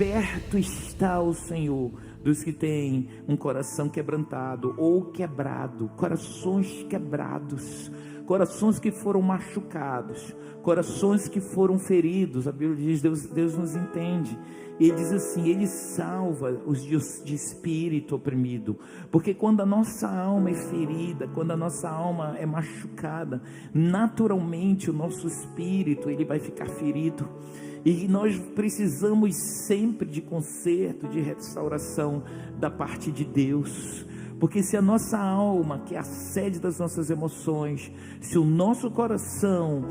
perto está o Senhor dos que têm um coração quebrantado ou quebrado, corações quebrados, corações que foram machucados, corações que foram feridos. A Bíblia diz, Deus nos entende. Ele diz assim, Ele salva os de espírito oprimido, porque quando a nossa alma é ferida, quando a nossa alma é machucada, naturalmente o nosso espírito, ele vai ficar ferido, e nós precisamos sempre de conserto, de restauração da parte de Deus. Porque se a nossa alma, que é a sede das nossas emoções, se o nosso coração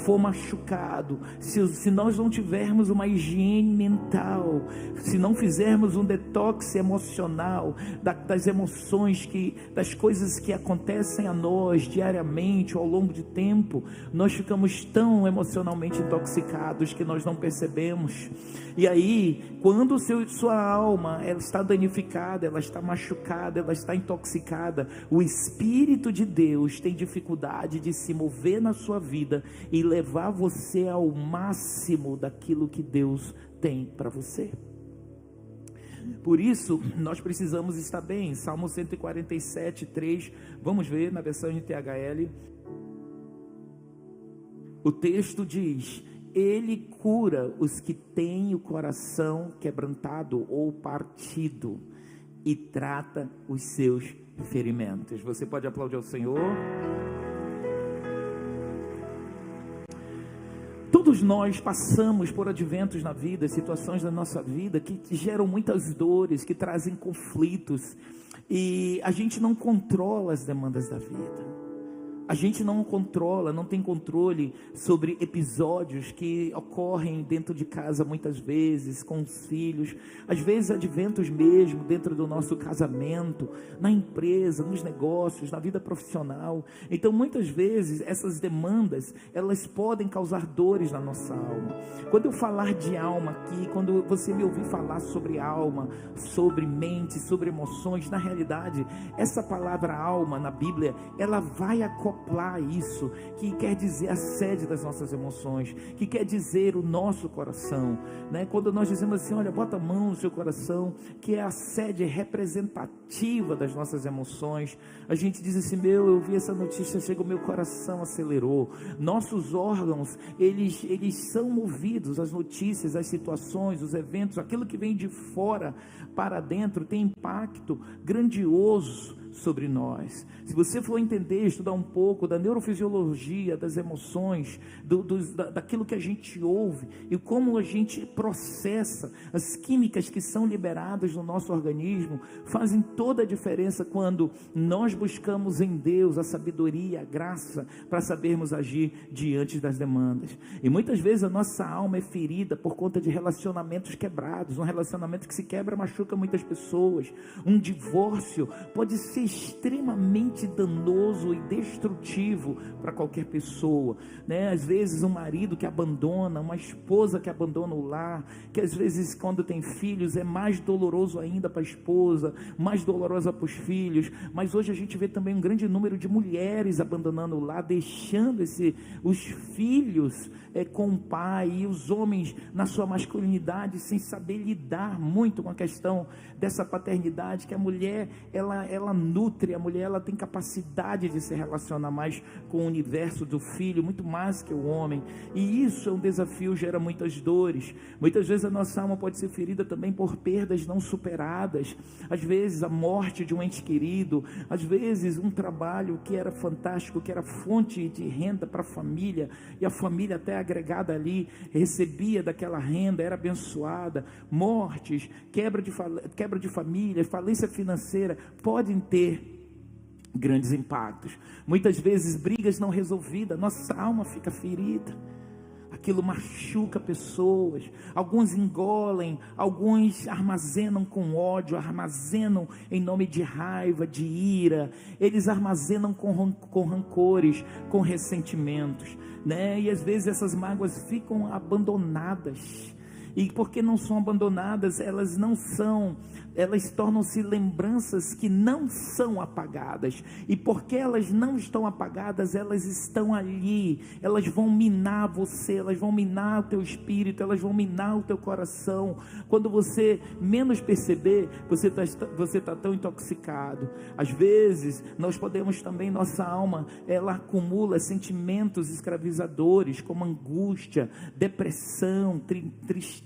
for machucado, se nós não tivermos uma higiene mental, se não fizermos um detox emocional das emoções, das coisas que acontecem a nós diariamente ou ao longo de tempo, nós ficamos tão emocionalmente intoxicados que nós não percebemos. E aí, quando sua alma ela está danificada, ela está machucada, ela está intoxicada, o Espírito de Deus tem dificuldade de se mover na sua vida e levar você ao máximo daquilo que Deus tem para você. Por isso, nós precisamos estar bem. Salmo 147, 3, vamos ver na versão NTHL. O texto diz: Ele cura os que têm o coração quebrantado ou partido e trata os seus ferimentos. Você pode aplaudir ao Senhor? Todos nós passamos por adventos na vida, situações da nossa vida que geram muitas dores, que trazem conflitos, e a gente não controla as demandas da vida. A gente não controla, não tem controle sobre episódios que ocorrem dentro de casa muitas vezes, com os filhos, às vezes adventos mesmo, dentro do nosso casamento, na empresa, nos negócios, na vida profissional. Então muitas vezes essas demandas, elas podem causar dores na nossa alma. Quando eu falar de alma aqui, quando você me ouvir falar sobre alma, sobre mente, sobre emoções, na realidade, essa palavra alma na Bíblia, ela vai acoplar isso, que quer dizer a sede das nossas emoções, que quer dizer o nosso coração, né? Quando nós dizemos assim, olha, bota a mão no seu coração, que é a sede representativa das nossas emoções, a gente diz assim, eu vi essa notícia, chega, o meu coração acelerou. Nossos órgãos, eles são movidos, as notícias, as situações, os eventos, aquilo que vem de fora para dentro tem impacto grandioso sobre nós. Se você for entender, estudar um pouco da neurofisiologia, das emoções, daquilo que a gente ouve e como a gente processa, as químicas que são liberadas no nosso organismo, fazem toda a diferença quando nós buscamos em Deus a sabedoria, a graça, para sabermos agir diante das demandas. E muitas vezes a nossa alma é ferida por conta de relacionamentos quebrados. Um relacionamento que se quebra machuca muitas pessoas. Um divórcio pode ser extremamente danoso e destrutivo para qualquer pessoa, né? Às vezes um marido que abandona, uma esposa que abandona o lar, que às vezes quando tem filhos é mais doloroso ainda para a esposa, mais dolorosa para os filhos. Mas hoje a gente vê também um grande número de mulheres abandonando o lar, deixando os filhos com o pai, e os homens na sua masculinidade sem saber lidar muito com a questão dessa paternidade, que a mulher ela nutre, a mulher ela tem capacidade de se relacionar mais com o universo do filho, muito mais que o homem, e isso é um desafio, gera muitas dores. Muitas vezes a nossa alma pode ser ferida também por perdas não superadas, às vezes a morte de um ente querido, às vezes um trabalho que era fantástico, que era fonte de renda para a família, e a família até agregada ali recebia daquela renda, era abençoada. Mortes, quebra de família, falência financeira podem ter grandes impactos. Muitas vezes brigas não resolvidas, nossa alma fica ferida, aquilo machuca pessoas. Alguns engolem, alguns armazenam com ódio, armazenam em nome de raiva, de ira, eles armazenam com rancores, com ressentimentos, né? E às vezes essas mágoas ficam abandonadas, E porque não são abandonadas, elas tornam-se lembranças que não são apagadas. E porque elas não estão apagadas, elas estão ali. Elas vão minar você, elas vão minar o teu espírito, elas vão minar o teu coração. Quando você menos perceber, você está tão intoxicado. Às vezes, nós podemos também, nossa alma, ela acumula sentimentos escravizadores, como angústia, depressão, tristeza.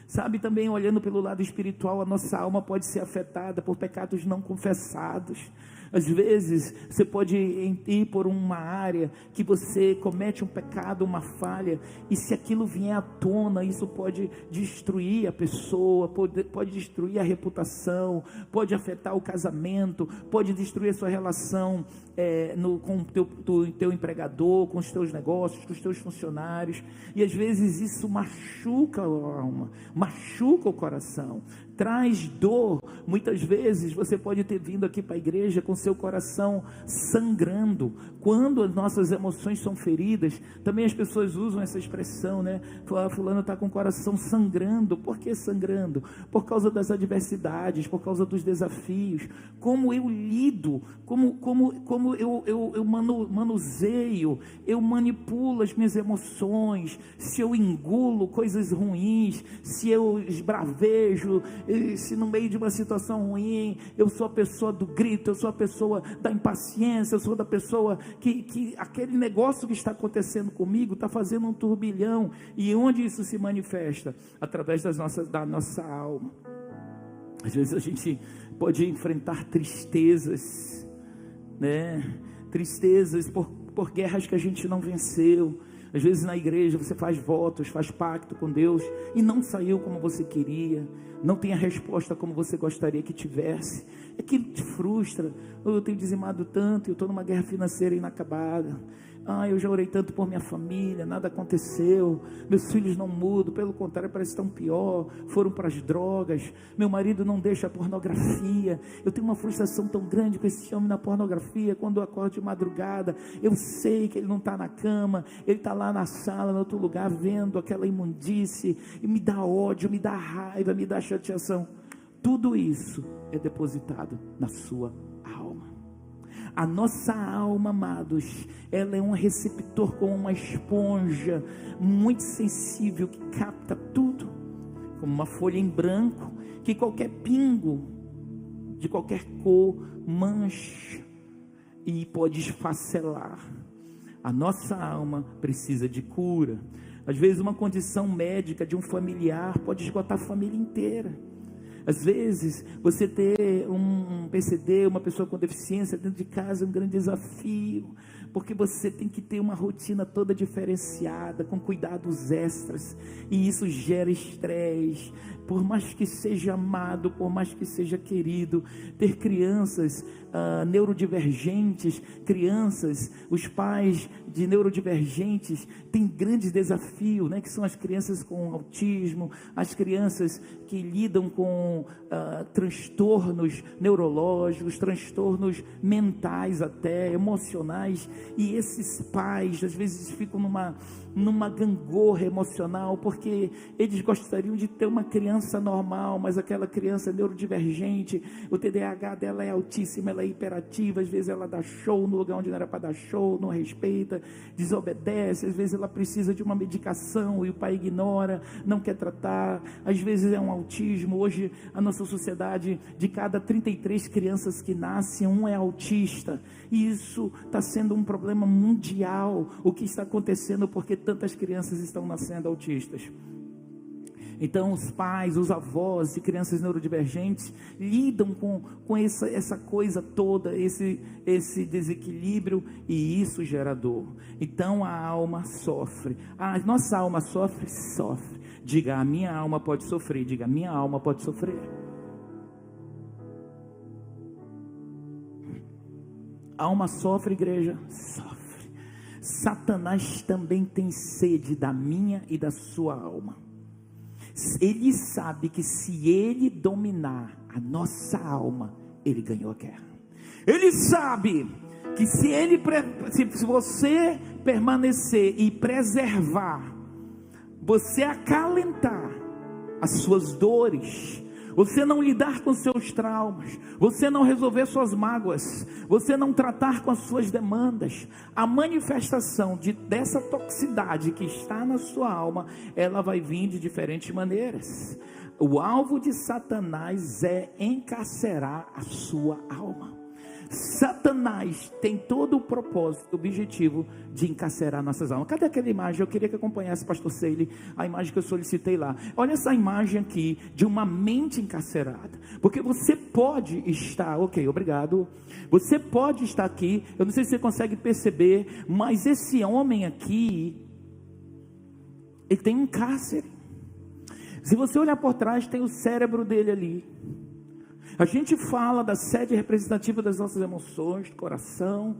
Sabe, também olhando pelo lado espiritual, a nossa alma pode ser afetada por pecados não confessados. Às vezes, você pode ir por uma área que você comete um pecado, uma falha, e se aquilo vier à tona, isso pode destruir a pessoa, pode destruir a reputação, pode afetar o casamento, pode destruir a sua relação com o teu empregador, com os teus negócios, com os teus funcionários, e às vezes isso machuca a alma, machuca o coração, traz dor. Muitas vezes você pode ter vindo aqui para a igreja com seu coração sangrando. Quando as nossas emoções são feridas, também as pessoas usam essa expressão, né? Fulano está com o coração sangrando. Por que sangrando? Por causa das adversidades, por causa dos desafios. Como eu lido, como eu manuseio, eu manipulo as minhas emoções, se eu engulo coisas ruins, se eu esbravejo, se no meio de uma situação ruim, eu sou a pessoa do grito, eu sou a pessoa da impaciência, eu sou da pessoa que aquele negócio que está acontecendo comigo está fazendo um turbilhão. E onde isso se manifesta? Através da nossa alma. Às vezes a gente pode enfrentar tristezas, né? Tristezas por guerras que a gente não venceu. Às vezes na igreja você faz votos, faz pacto com Deus e não saiu como você queria, não tem a resposta como você gostaria que tivesse. Aquilo te frustra. Eu tenho dizimado tanto, eu estou numa guerra financeira inacabada. Eu já orei tanto por minha família, nada aconteceu, meus filhos não mudam, pelo contrário, parece tão pior, foram para as drogas, meu marido não deixa a pornografia, eu tenho uma frustração tão grande com esse homem na pornografia. Quando eu acordo de madrugada, eu sei que ele não está na cama, ele está lá na sala, no outro lugar, vendo aquela imundície, e me dá ódio, me dá raiva, me dá chateação. Tudo isso é depositado na sua alma. A nossa alma, amados, ela é um receptor, como uma esponja muito sensível, que capta tudo, como uma folha em branco, que qualquer pingo de qualquer cor mancha e pode esfacelar. A nossa alma precisa de cura. Às vezes uma condição médica de um familiar pode esgotar a família inteira. Às vezes, você ter um PCD, uma pessoa com deficiência dentro de casa é um grande desafio, porque você tem que ter uma rotina toda diferenciada, com cuidados extras, e isso gera estresse. Por mais que seja amado, por mais que seja querido, ter crianças neurodivergentes, os pais de neurodivergentes têm grandes desafios, né? Que são as crianças com autismo, as crianças que lidam com transtornos neurológicos, transtornos mentais até, emocionais, e esses pais às vezes ficam numa gangorra emocional, porque eles gostariam de ter uma criança normal, mas aquela criança é neurodivergente, o TDAH dela é altíssimo, ela é hiperativa, às vezes ela dá show no lugar onde não era para dar show, não respeita, desobedece, às vezes ela precisa de uma medicação e o pai ignora, não quer tratar, às vezes é um autismo. Hoje a nossa sociedade, de cada 33 crianças que nascem, um é autista, e isso está sendo um problema mundial. O que está acontecendo? Porque tantas crianças estão nascendo autistas. Então os pais, os avós de crianças neurodivergentes lidam com essa coisa toda, esse desequilíbrio, e isso gera dor. Então a alma sofre. A nossa alma sofre. Diga: a minha alma pode sofrer. Diga: a minha alma pode sofrer. A alma sofre, igreja? Sofre. Satanás também tem sede da minha e da sua alma. Ele sabe que se ele dominar a nossa alma, ele ganhou a guerra. Ele sabe que se você permanecer e preservar, você acalentar as suas dores, você não lidar com seus traumas, você não resolver suas mágoas, você não tratar com as suas demandas, a manifestação dessa toxicidade que está na sua alma, ela vai vir de diferentes maneiras. O alvo de Satanás é encarcerar a sua alma. Satanás tem todo o propósito, o objetivo de encarcerar nossas almas. Cadê aquela imagem? Eu queria que acompanhasse, pastor Seile, a imagem que eu solicitei lá. Olha essa imagem aqui, de uma mente encarcerada. Porque você pode estar, ok, obrigado. Você pode estar aqui, eu não sei se você consegue perceber, mas esse homem aqui, ele tem um cárcere. Se você olhar por trás, tem o cérebro dele ali. A gente fala da sede representativa das nossas emoções, do coração.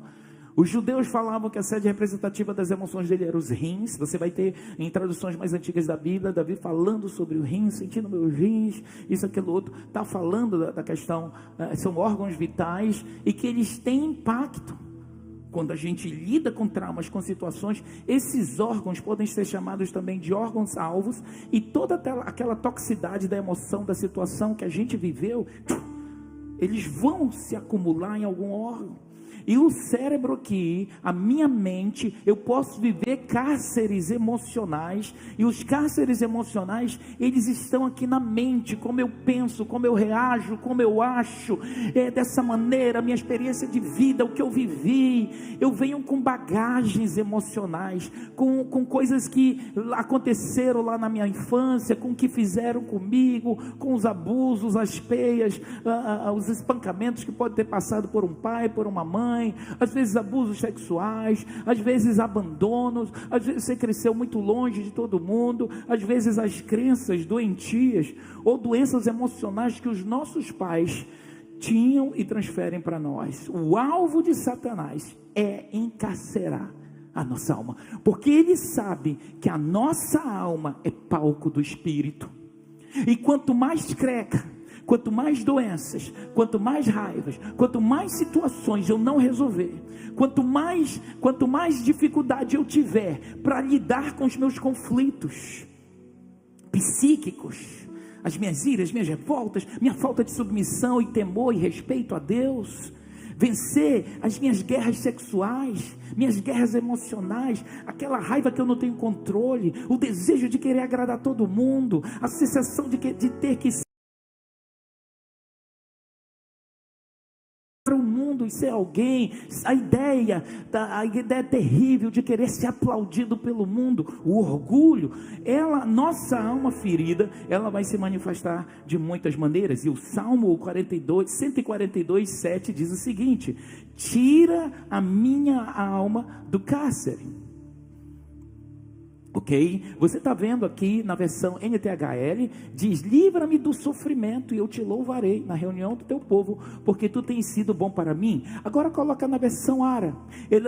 Os judeus falavam que a sede representativa das emoções dele era os rins. Você vai ter em traduções mais antigas da Bíblia, Davi falando sobre o rim, sentindo meus rins, isso, aquilo, outro. Está falando da questão, são órgãos vitais e que eles têm impacto. Quando a gente lida com traumas, com situações, esses órgãos podem ser chamados também de órgãos alvos, e toda aquela toxicidade da emoção, da situação que a gente viveu, eles vão se acumular em algum órgão. E o cérebro aqui, a minha mente, eu posso viver cárceres emocionais, e os cárceres emocionais, eles estão aqui na mente, como eu penso, como eu reajo, como eu acho, dessa maneira, minha experiência de vida, o que eu vivi, eu venho com bagagens emocionais, com coisas que aconteceram lá na minha infância, com o que fizeram comigo, com os abusos, as peias, os espancamentos que pode ter passado por um pai, por uma mãe, às vezes abusos sexuais, às vezes abandonos, às vezes você cresceu muito longe de todo mundo, às vezes as crenças doentias ou doenças emocionais que os nossos pais tinham e transferem para nós. O alvo de Satanás é encarcerar a nossa alma, porque ele sabe que a nossa alma é palco do Espírito, e quanto mais creca, quanto mais doenças, quanto mais raivas, quanto mais situações eu não resolver, quanto mais dificuldade eu tiver para lidar com os meus conflitos psíquicos, as minhas iras, minhas revoltas, minha falta de submissão e temor e respeito a Deus, vencer as minhas guerras sexuais, minhas guerras emocionais, aquela raiva que eu não tenho controle, o desejo de querer agradar todo mundo, a sensação de ter que para o mundo e ser alguém, a ideia terrível de querer ser aplaudido pelo mundo, o orgulho, nossa alma ferida, ela vai se manifestar de muitas maneiras. E o Salmo 142:7 diz o seguinte: tira a minha alma do cárcere. Ok? Você está vendo aqui na versão NTHL, diz: livra-me do sofrimento e eu te louvarei na reunião do teu povo, porque tu tens sido bom para mim. Agora coloca na versão ARA.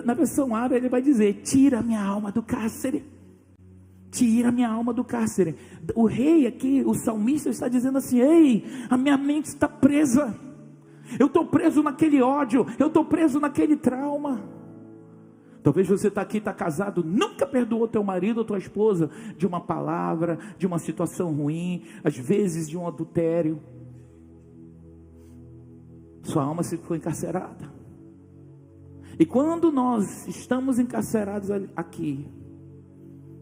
Na versão ARA ele vai dizer: tira minha alma do cárcere. Tira minha alma do cárcere. O rei aqui, o salmista está dizendo assim: ei, a minha mente está presa, eu estou preso naquele ódio, eu estou preso naquele trauma. Talvez você está aqui, está casado, nunca perdoou teu marido ou tua esposa de uma palavra, de uma situação ruim, às vezes de um adultério. Sua alma se foi encarcerada. E quando nós estamos encarcerados aqui,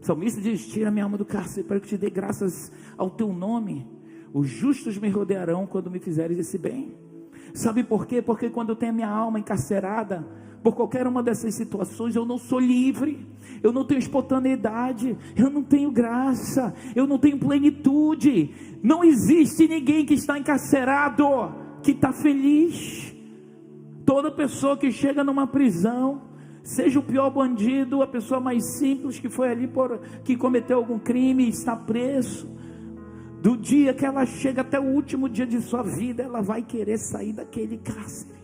o salmista diz: tira minha alma do cárcere para que te dê graças ao teu nome. Os justos me rodearão quando me fizeres esse bem. Sabe por quê? Porque quando eu tenho a minha alma encarcerada por qualquer uma dessas situações, eu não sou livre, eu não tenho espontaneidade, eu não tenho graça, eu não tenho plenitude. Não existe ninguém que está encarcerado que está feliz. Toda pessoa que chega numa prisão, seja o pior bandido, a pessoa mais simples que foi ali que cometeu algum crime e está preso, do dia que ela chega até o último dia de sua vida, ela vai querer sair daquele cárcere.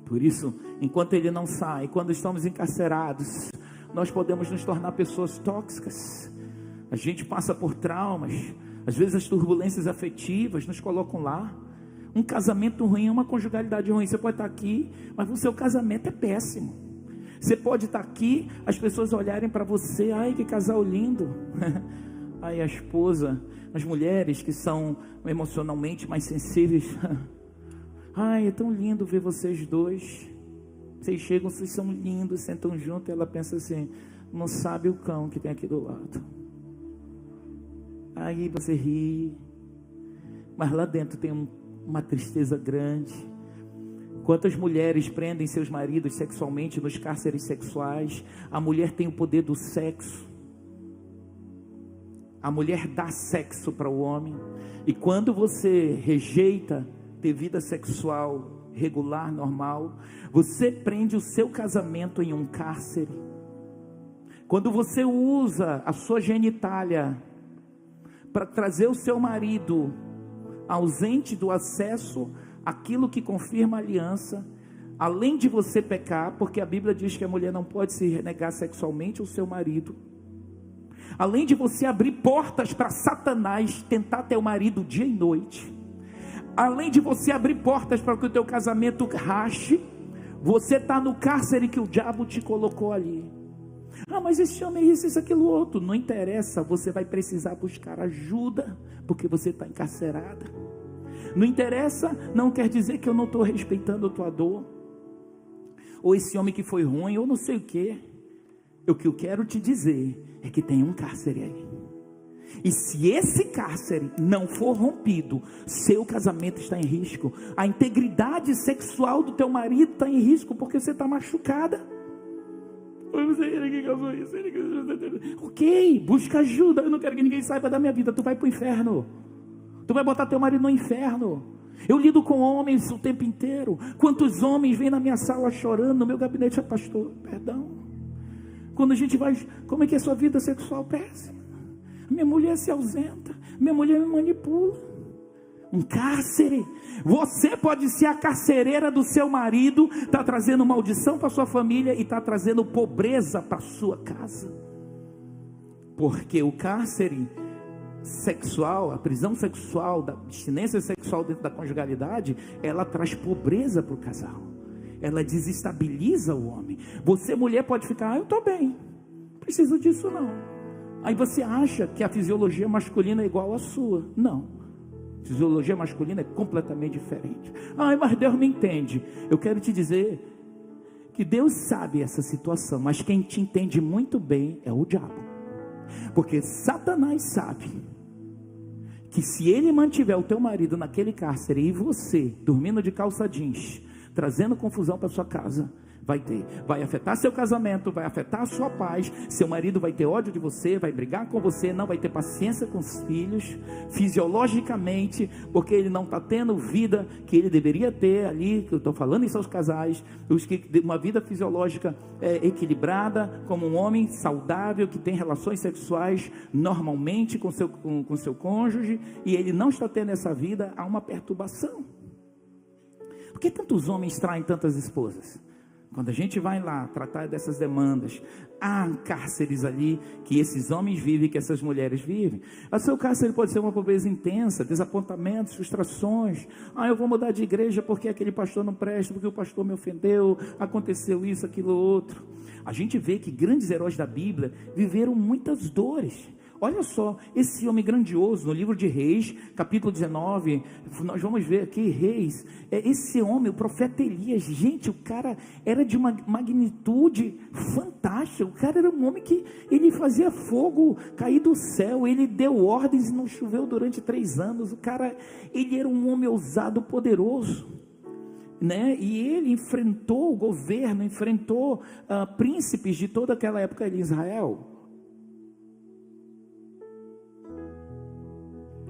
Por isso, enquanto ele não sai, quando estamos encarcerados, nós podemos nos tornar pessoas tóxicas. A gente passa por traumas, às vezes as turbulências afetivas nos colocam lá. Um casamento ruim, uma conjugalidade ruim, você pode estar aqui, mas o seu casamento é péssimo. Você pode estar aqui, as pessoas olharem para você: ai, que casal lindo. Aí a esposa, as mulheres que são emocionalmente mais sensíveis, ai, é tão lindo ver vocês dois. Vocês chegam, vocês são lindos, sentam juntos, e ela pensa assim, não sabe o cão que tem aqui do lado. Aí você ri, mas lá dentro tem uma tristeza grande. Quantas mulheres prendem seus maridos sexualmente nos cárceres sexuais? A mulher tem o poder do sexo. A mulher dá sexo para o homem. E quando você rejeita ter vida sexual regular, normal, você prende o seu casamento em um cárcere. Quando você usa a sua genitália para trazer o seu marido ausente do acesso àquilo que confirma a aliança, além de você pecar, porque a Bíblia diz que a mulher não pode se renegar sexualmente ao seu marido, além de você abrir portas para Satanás tentar ter o marido dia e noite, além de você abrir portas para que o teu casamento rache, você está no cárcere que o diabo te colocou ali. Ah, mas esse homem é isso, aquilo, outro. Não interessa, você vai precisar buscar ajuda, porque você está encarcerada. Não interessa, não quer dizer que eu não estou respeitando a tua dor, ou esse homem que foi ruim, ou não sei o que. O que eu quero te dizer é que tem um cárcere aí. E se esse cárcere não for rompido, seu casamento está em risco. A integridade sexual do teu marido está em risco, porque você está machucada. Ok, busca ajuda. Eu não quero que ninguém saiba da minha vida. Tu vai para o inferno. Tu vai botar teu marido no inferno. Eu lido com homens o tempo inteiro. Quantos homens vêm na minha sala chorando, no meu gabinete, pastor, perdão. Quando a gente vai, como é que é a sua vida sexual? Péssima. Minha mulher se ausenta, minha mulher me manipula. Um cárcere. Você pode ser a carcereira do seu marido, está trazendo maldição para sua família e está trazendo pobreza para sua casa. Porque o cárcere sexual, a prisão sexual, da abstinência sexual dentro da conjugalidade, ela traz pobreza para o casal. Ela desestabiliza o homem. Você, mulher, pode ficar, eu estou bem, não preciso disso não. Aí você acha que a fisiologia masculina é igual à sua. Não, a fisiologia masculina é completamente diferente. Ai, mas Deus me entende. Eu quero te dizer que Deus sabe essa situação, mas quem te entende muito bem é o diabo. Porque Satanás sabe que se ele mantiver o teu marido naquele cárcere e você dormindo de calça jeans, trazendo confusão para sua casa, vai afetar seu casamento, vai afetar a sua paz. Seu marido vai ter ódio de você, vai brigar com você, não vai ter paciência com os filhos, fisiologicamente, porque ele não está tendo vida que ele deveria ter ali. Que eu estou falando isso aos casais, uma vida fisiológica equilibrada, como um homem saudável que tem relações sexuais normalmente com seu cônjuge, e ele não está tendo essa vida. Há uma perturbação. Por que tantos homens traem tantas esposas? Quando a gente vai lá tratar dessas demandas, há cárceres ali que esses homens vivem, que essas mulheres vivem. O seu cárcere pode ser uma pobreza intensa, desapontamentos, frustrações. Eu vou mudar de igreja porque aquele pastor não presta, porque o pastor me ofendeu, aconteceu isso, aquilo, outro. A gente vê que grandes heróis da Bíblia viveram muitas dores. Olha só, esse homem grandioso, no livro de Reis, capítulo 19, nós vamos ver aqui, Reis, esse homem, o profeta Elias, gente, o cara era de uma magnitude fantástica. O cara era um homem que, ele fazia fogo cair do céu, ele deu ordens e não choveu durante 3 anos, o cara, ele era um homem ousado, poderoso, né? E ele enfrentou o governo, enfrentou príncipes de toda aquela época em Israel.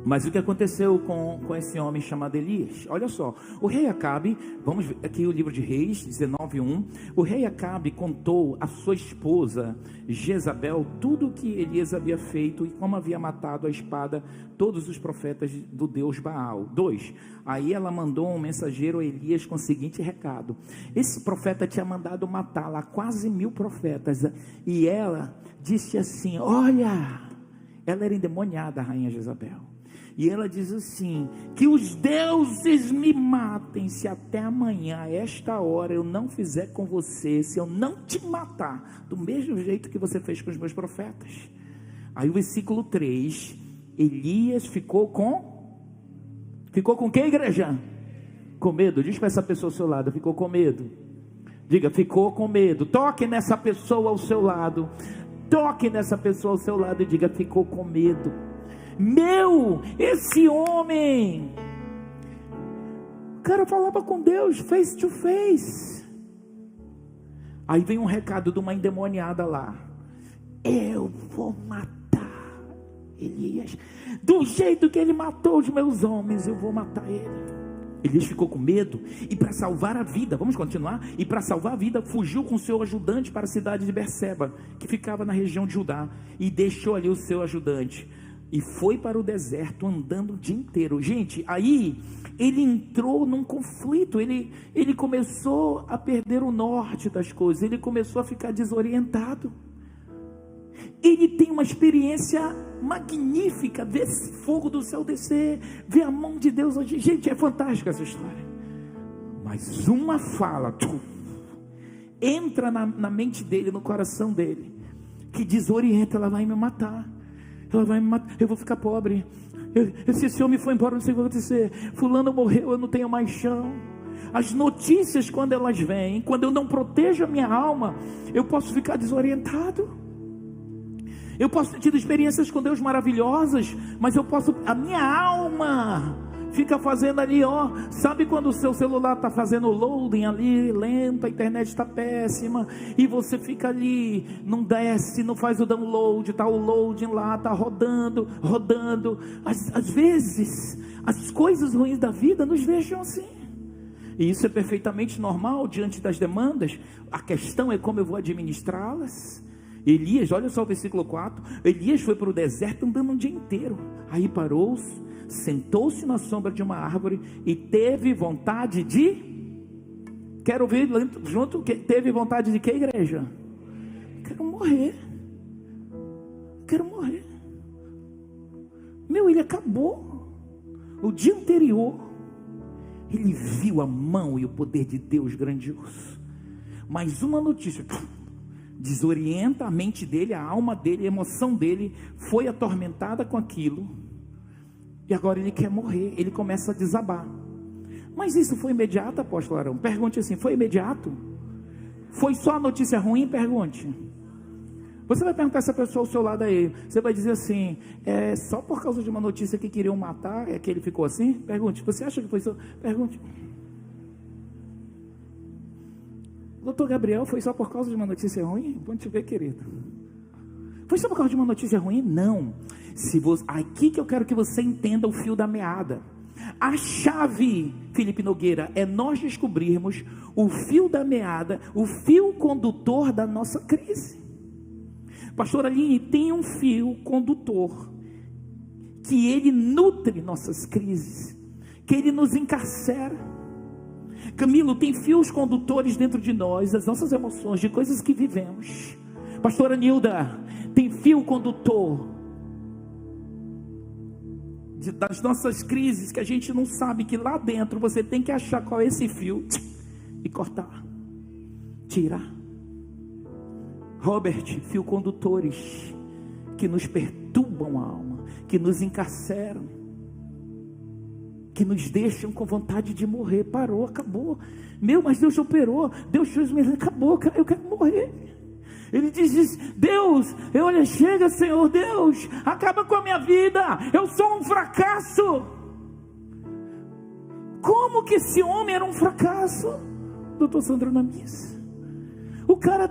Mas o que aconteceu com esse homem chamado Elias? Olha só, o rei Acabe, vamos ver aqui o livro de Reis 19:1. O rei Acabe contou à sua esposa Jezabel tudo o que Elias havia feito e como havia matado a espada todos os profetas do Deus Baal. 2. Aí ela mandou um mensageiro a Elias com o seguinte recado: esse profeta tinha mandado matar lá quase 1000 profetas, e ela disse assim, olha, ela era endemoniada, a rainha Jezabel. E ela diz assim, que os deuses me matem, se até amanhã, a esta hora, eu não fizer com você, se eu não te matar, do mesmo jeito que você fez com os meus profetas. Aí o versículo 3, Elias ficou com que, igreja? Com medo. Diz para essa pessoa ao seu lado, ficou com medo. Diga, ficou com medo. Toque nessa pessoa ao seu lado. Toque nessa pessoa ao seu lado e diga, ficou com medo. Esse homem, o cara falava com Deus face to face. Aí vem um recado de uma endemoniada lá: eu vou matar Elias, do jeito que ele matou os meus homens, eu vou matar ele. Elias ficou com medo e, para salvar a vida, vamos continuar? E para salvar a vida, fugiu com seu ajudante para a cidade de Berseba, que ficava na região de Judá, e deixou ali o seu ajudante e foi para o deserto andando o dia inteiro. Gente, aí ele entrou num conflito, ele começou a perder o norte das coisas, ele começou a ficar desorientado. Ele tem uma experiência magnífica, ver esse fogo do céu descer, ver a mão de Deus agir. Gente, é fantástica essa história. Mas uma fala entra na mente dele, no coração dele, que desorienta: ela vai me matar, ela vai me matar, eu vou ficar pobre, se esse homem for embora, não sei o que vai acontecer, fulano morreu, eu não tenho mais chão. As notícias, quando elas vêm, quando eu não protejo a minha alma, eu posso ficar desorientado. Eu posso ter tido experiências com Deus maravilhosas, mas a minha alma fica fazendo ali, sabe quando o seu celular está fazendo loading ali, lento, a internet está péssima, e você fica ali, não desce, não faz o download, está o loading lá, está rodando, às vezes, as coisas ruins da vida nos deixam assim, e isso é perfeitamente normal diante das demandas. A questão é como eu vou administrá-las. Elias, olha só o versículo 4, Elias foi para o deserto andando um dia inteiro, aí parou, sentou-se na sombra de uma árvore e teve vontade quero ouvir junto, teve vontade de que, igreja? Quero morrer. Ele acabou, o dia anterior, ele viu a mão e o poder de Deus grandioso, mas uma notícia desorienta a mente dele, a alma dele, a emoção dele foi atormentada com aquilo, e agora ele quer morrer, ele começa a desabar. Mas isso foi imediato, apóstolo Arão? Pergunte assim, foi imediato? Foi só a notícia ruim? Pergunte. Você vai perguntar essa pessoa ao seu lado aí, você vai dizer assim, só por causa de uma notícia que queriam matar, é que ele ficou assim? Pergunte, você acha que foi só? Pergunte. Doutor Gabriel, foi só por causa de uma notícia ruim? Vamos te ver, querido. Foi só por causa de uma notícia ruim? Não. Aqui que eu quero que você entenda o fio da meada. A chave, Felipe Nogueira, é nós descobrirmos o fio da meada, o fio condutor da nossa crise. Pastor Aline, tem um fio condutor que ele nutre nossas crises, que ele nos encarcera. Camilo, tem fios condutores dentro de nós, das nossas emoções, de coisas que vivemos. Pastora Nilda, tem fio condutor das nossas crises, que a gente não sabe, que lá dentro você tem que achar qual é esse fio e cortar, tirar. Robert, fio condutores que nos perturbam a alma, que nos encarceram, que nos deixam com vontade de morrer. Parou, acabou. Mas Deus operou, Deus fez, mas acabou, eu quero morrer. Ele diz, Deus, olha, chega, Senhor, Deus, acaba com a minha vida, eu sou um fracasso. Como que esse homem era um fracasso? Doutor Sandro Namis, o cara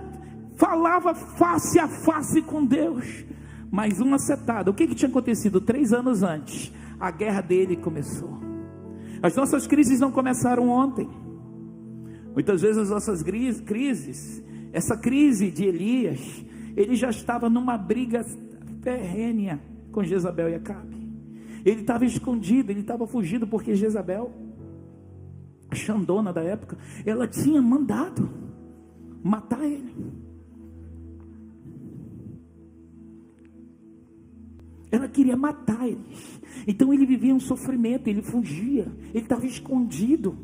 falava face a face com Deus, mas uma setada. O que tinha acontecido 3 anos antes? A guerra dele começou. As nossas crises não começaram ontem. Muitas vezes as nossas crises, essa crise de Elias, ele já estava numa briga ferrenha com Jezabel e Acabe. Ele estava escondido, ele estava fugido, porque Jezabel, a Xandona da época, ela tinha mandado matar ele. Ela queria matar ele. Então ele vivia um sofrimento, ele fugia, ele estava escondido,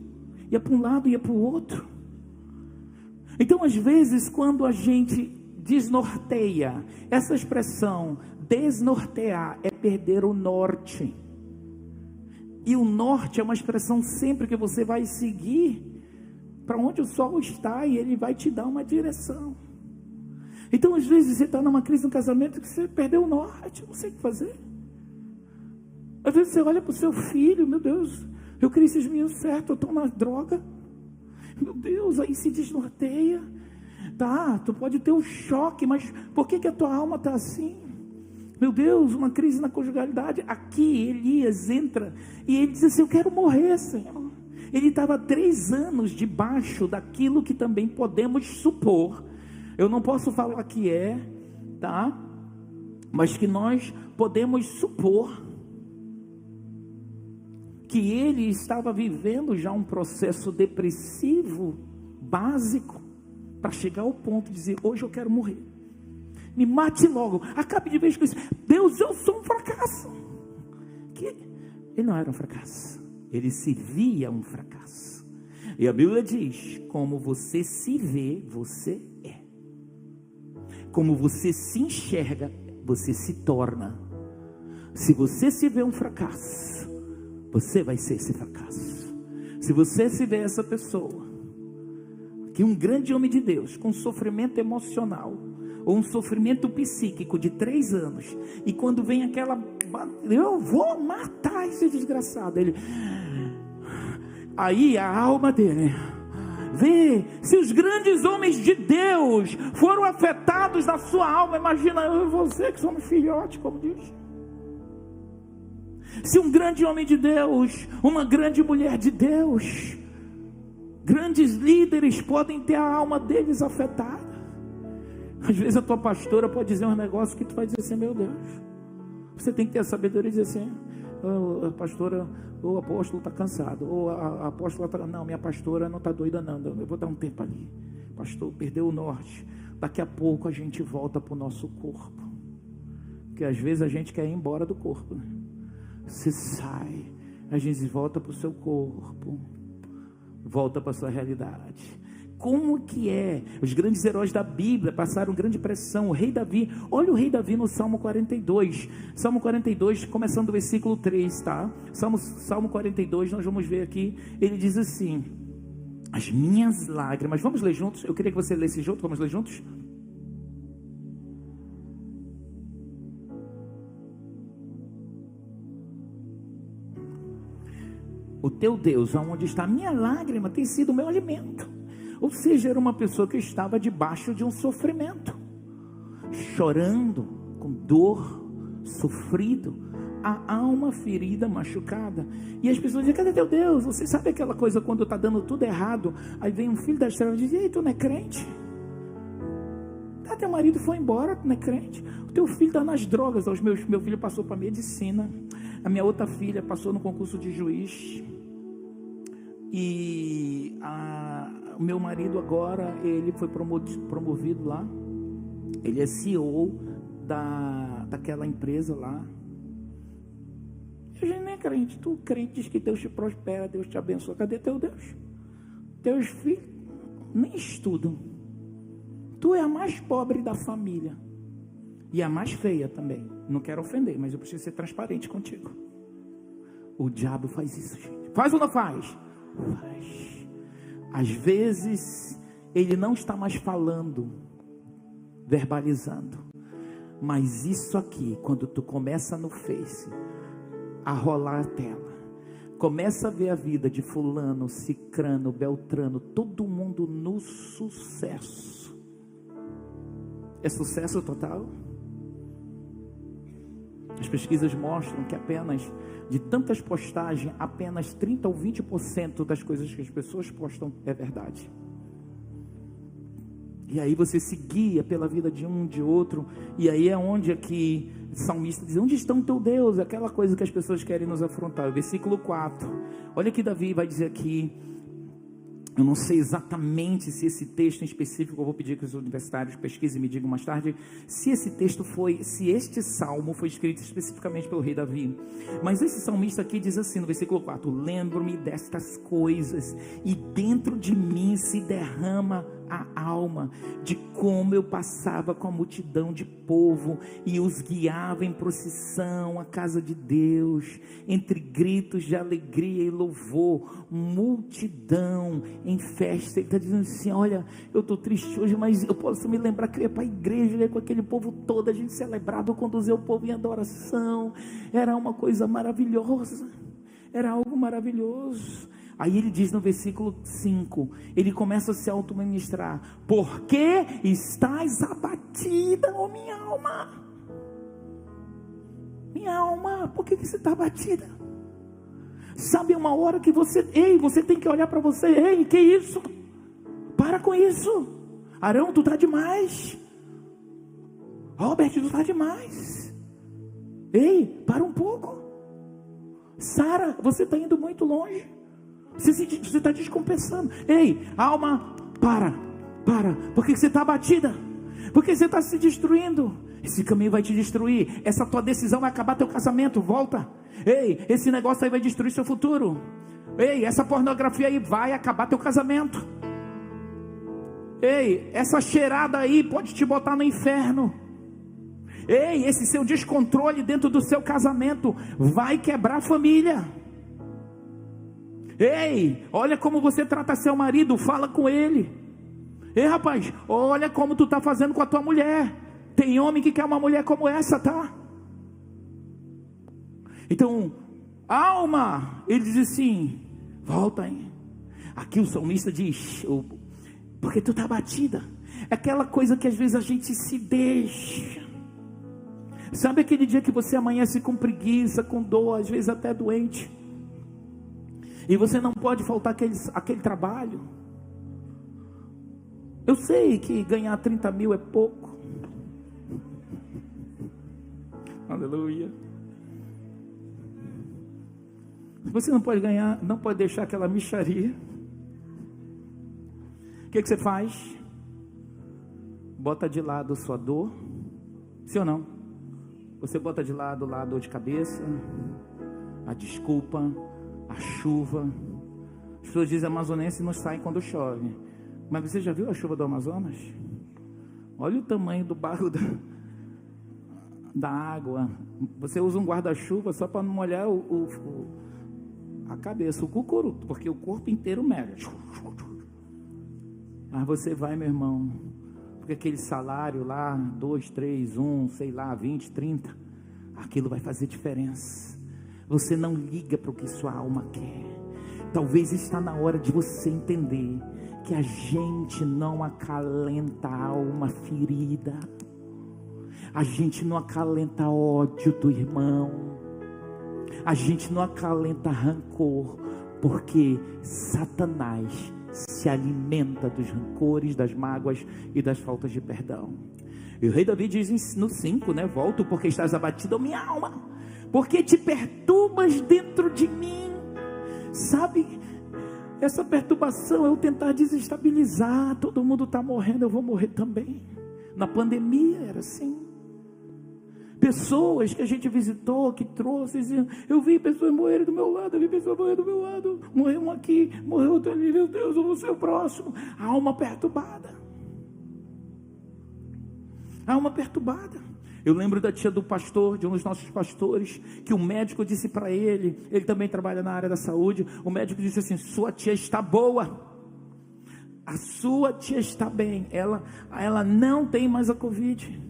ia para um lado, ia para o outro. Então às vezes, quando a gente desnorteia, essa expressão Desnortear é perder o norte. E o norte é uma expressão sempre que você vai seguir para onde o sol está e ele vai te dar uma direção. Então às vezes você está numa crise no casamento que você perdeu o norte, não sei o que fazer. Às vezes você olha para o seu filho, meu Deus, eu criei esses meninos certo, eu estou na droga. Meu Deus, aí se desnorteia. Tá, tu pode ter um choque, mas por que a tua alma está assim? Meu Deus, uma crise na conjugalidade. Aqui Elias entra e ele diz assim: eu quero morrer, Senhor. Ele estava 3 anos debaixo daquilo que também podemos supor, eu não posso falar que é, tá? Mas que nós podemos supor que ele estava vivendo já um processo depressivo básico, para chegar ao ponto de dizer: hoje eu quero morrer, me mate logo, acabe de vez com isso. Deus, eu sou um fracasso. Que ele não era um fracasso, ele se via um fracasso. E a Bíblia diz: como você se vê, você é. Como você se enxerga, você se torna. Se você se vê um fracasso, você vai ser esse fracasso. Se você se vê essa pessoa, que um grande homem de Deus, com sofrimento emocional, ou um sofrimento psíquico de 3 anos, e quando vem aquela, eu vou matar esse desgraçado, aí a alma dele, vê, se os grandes homens de Deus foram afetados na sua alma, imagina eu e você que somos filhotes, como diz. Se um grande homem de Deus, uma grande mulher de Deus, grandes líderes podem ter a alma deles afetada. Às vezes a tua pastora pode dizer um negócio que tu vai dizer assim: meu Deus, você tem que ter a sabedoria de dizer assim: a pastora, o apóstolo está cansado, ou a apóstola está, não, minha pastora não está doida não, eu vou dar um tempo ali, pastor, perdeu o norte, daqui a pouco a gente volta para o nosso corpo, porque às vezes a gente quer ir embora do corpo, né? Você sai, a gente volta para o seu corpo, volta para a sua realidade. Como que é? Os grandes heróis da Bíblia passaram grande pressão. O rei Davi, olha o rei Davi no Salmo 42, Salmo 42, começando do versículo 3, tá? Salmo 42, nós vamos ver aqui, ele diz assim: as minhas lágrimas, vamos ler juntos? Eu queria que você lesse junto, vamos ler juntos? O teu Deus, aonde está a minha lágrima, tem sido o meu alimento. Ou seja, era uma pessoa que estava debaixo de um sofrimento, chorando, com dor, sofrido, a alma ferida, machucada. E as pessoas dizem: cadê teu Deus? Você sabe aquela coisa quando está dando tudo errado, aí vem um filho da estrela e diz: ei, tu não é crente? Ah, teu marido foi embora, tu não é crente? O teu filho está nas drogas. Meu filho passou para medicina, a minha outra filha passou no concurso de juiz, e o meu marido agora, ele foi promovido lá, ele é CEO daquela empresa lá. Eu já nem é crente. Tu crente diz que Deus te prospera, Deus te abençoa. Cadê teu Deus? Teus filhos nem estudam. Tu é a mais pobre da família e a mais feia também. Não quero ofender, mas eu preciso ser transparente contigo. O diabo faz isso, gente. Faz ou não faz? Faz. Às vezes ele não está mais falando, verbalizando, mas isso aqui, quando tu começa no Face a rolar a tela, começa a ver a vida de fulano, cicrano, beltrano, todo mundo no sucesso. É sucesso total? As pesquisas mostram que apenas, de tantas postagens, apenas 30 ou 20% das coisas que as pessoas postam é verdade. E aí você se guia pela vida de um, de outro, e aí é onde aqui o salmista diz: onde está o teu Deus? Aquela coisa que as pessoas querem nos afrontar. O versículo 4, olha que Davi vai dizer aqui. Eu não sei exatamente se esse texto em específico, eu vou pedir que os universitários pesquisem e me digam mais tarde, se este salmo foi escrito especificamente pelo rei Davi. Mas esse salmista aqui diz assim no versículo 4: lembro-me destas coisas e dentro de mim se derrama a alma de como eu passava com a multidão de povo e os guiava em procissão à casa de Deus, entre gritos de alegria e louvor, multidão em festa. Ele está dizendo assim: olha, eu estou triste hoje, mas eu posso me lembrar que eu ia para a igreja, ia com aquele povo todo, a gente celebrava, conduzia o povo em adoração, era uma coisa maravilhosa, era algo maravilhoso. Aí ele diz no versículo 5, ele começa a se auto-ministrar: por que estás abatida, ó minha alma? Minha alma, por que você está abatida? Sabe uma hora que você tem que olhar para você: ei, que isso? Para com isso. Arão, tu está demais. Robert, tu está demais. Ei, para um pouco. Sara, você está indo muito longe. Você está descompensando. Ei, alma, para. Por que você está abatida? Por que você está se destruindo? Esse caminho vai te destruir. Essa tua decisão vai acabar teu casamento. Volta. Ei, esse negócio aí vai destruir seu futuro. Ei, essa pornografia aí vai acabar teu casamento. Ei, essa cheirada aí pode te botar no inferno. Ei, esse seu descontrole dentro do seu casamento vai quebrar a família. Ei, olha como você trata seu marido, fala com ele. Ei, rapaz, olha como tu está fazendo com a tua mulher. Tem homem que quer uma mulher como essa, tá? Então, alma, ele diz assim: volta, hein? Aqui o salmista diz: porque tu está batida. É aquela coisa que às vezes a gente se deixa. Sabe aquele dia que você amanhece com preguiça, com dor, às vezes até doente, e você não pode faltar aquele trabalho? Eu sei que ganhar 30 mil é pouco. Aleluia. Você não pode ganhar, não pode deixar aquela mixaria. O que você faz? Bota de lado sua dor. Sim ou não? Você bota de lado a dor de cabeça, a desculpa, a chuva. As pessoas dizem: amazonense não sai quando chove. Mas você já viu a chuva do Amazonas? Olha o tamanho do barro da água. Você usa um guarda-chuva só para não molhar a cabeça, o cucuruto, porque o corpo inteiro mega. Mas você vai, meu irmão, porque aquele salário lá, 2, 3, 1, sei lá, 20, 30, aquilo vai fazer diferença. Você não liga para o que sua alma quer. Talvez está na hora de você entender que a gente não acalenta a alma ferida. A gente não acalenta ódio do irmão. A gente não acalenta rancor, porque Satanás se alimenta dos rancores, das mágoas e das faltas de perdão. E o rei Davi diz no 5, né? Volto porque estás abatido, minha alma, porque te perturbas dentro de mim. Sabe, essa perturbação é o tentar desestabilizar. Todo mundo está morrendo, eu vou morrer também. Na pandemia era assim. Pessoas que a gente visitou, que trouxe, diziam: eu vi pessoas morrerem do meu lado, eu vi pessoas morrerem do meu lado, morreu um aqui, morreu outro ali, meu Deus, eu vou ser o próximo. A alma perturbada. A alma perturbada. Eu lembro da tia do pastor, de um dos nossos pastores, que o médico disse para ele também trabalha na área da saúde, o médico disse assim: sua tia está boa, a sua tia está bem, ela não tem mais a Covid,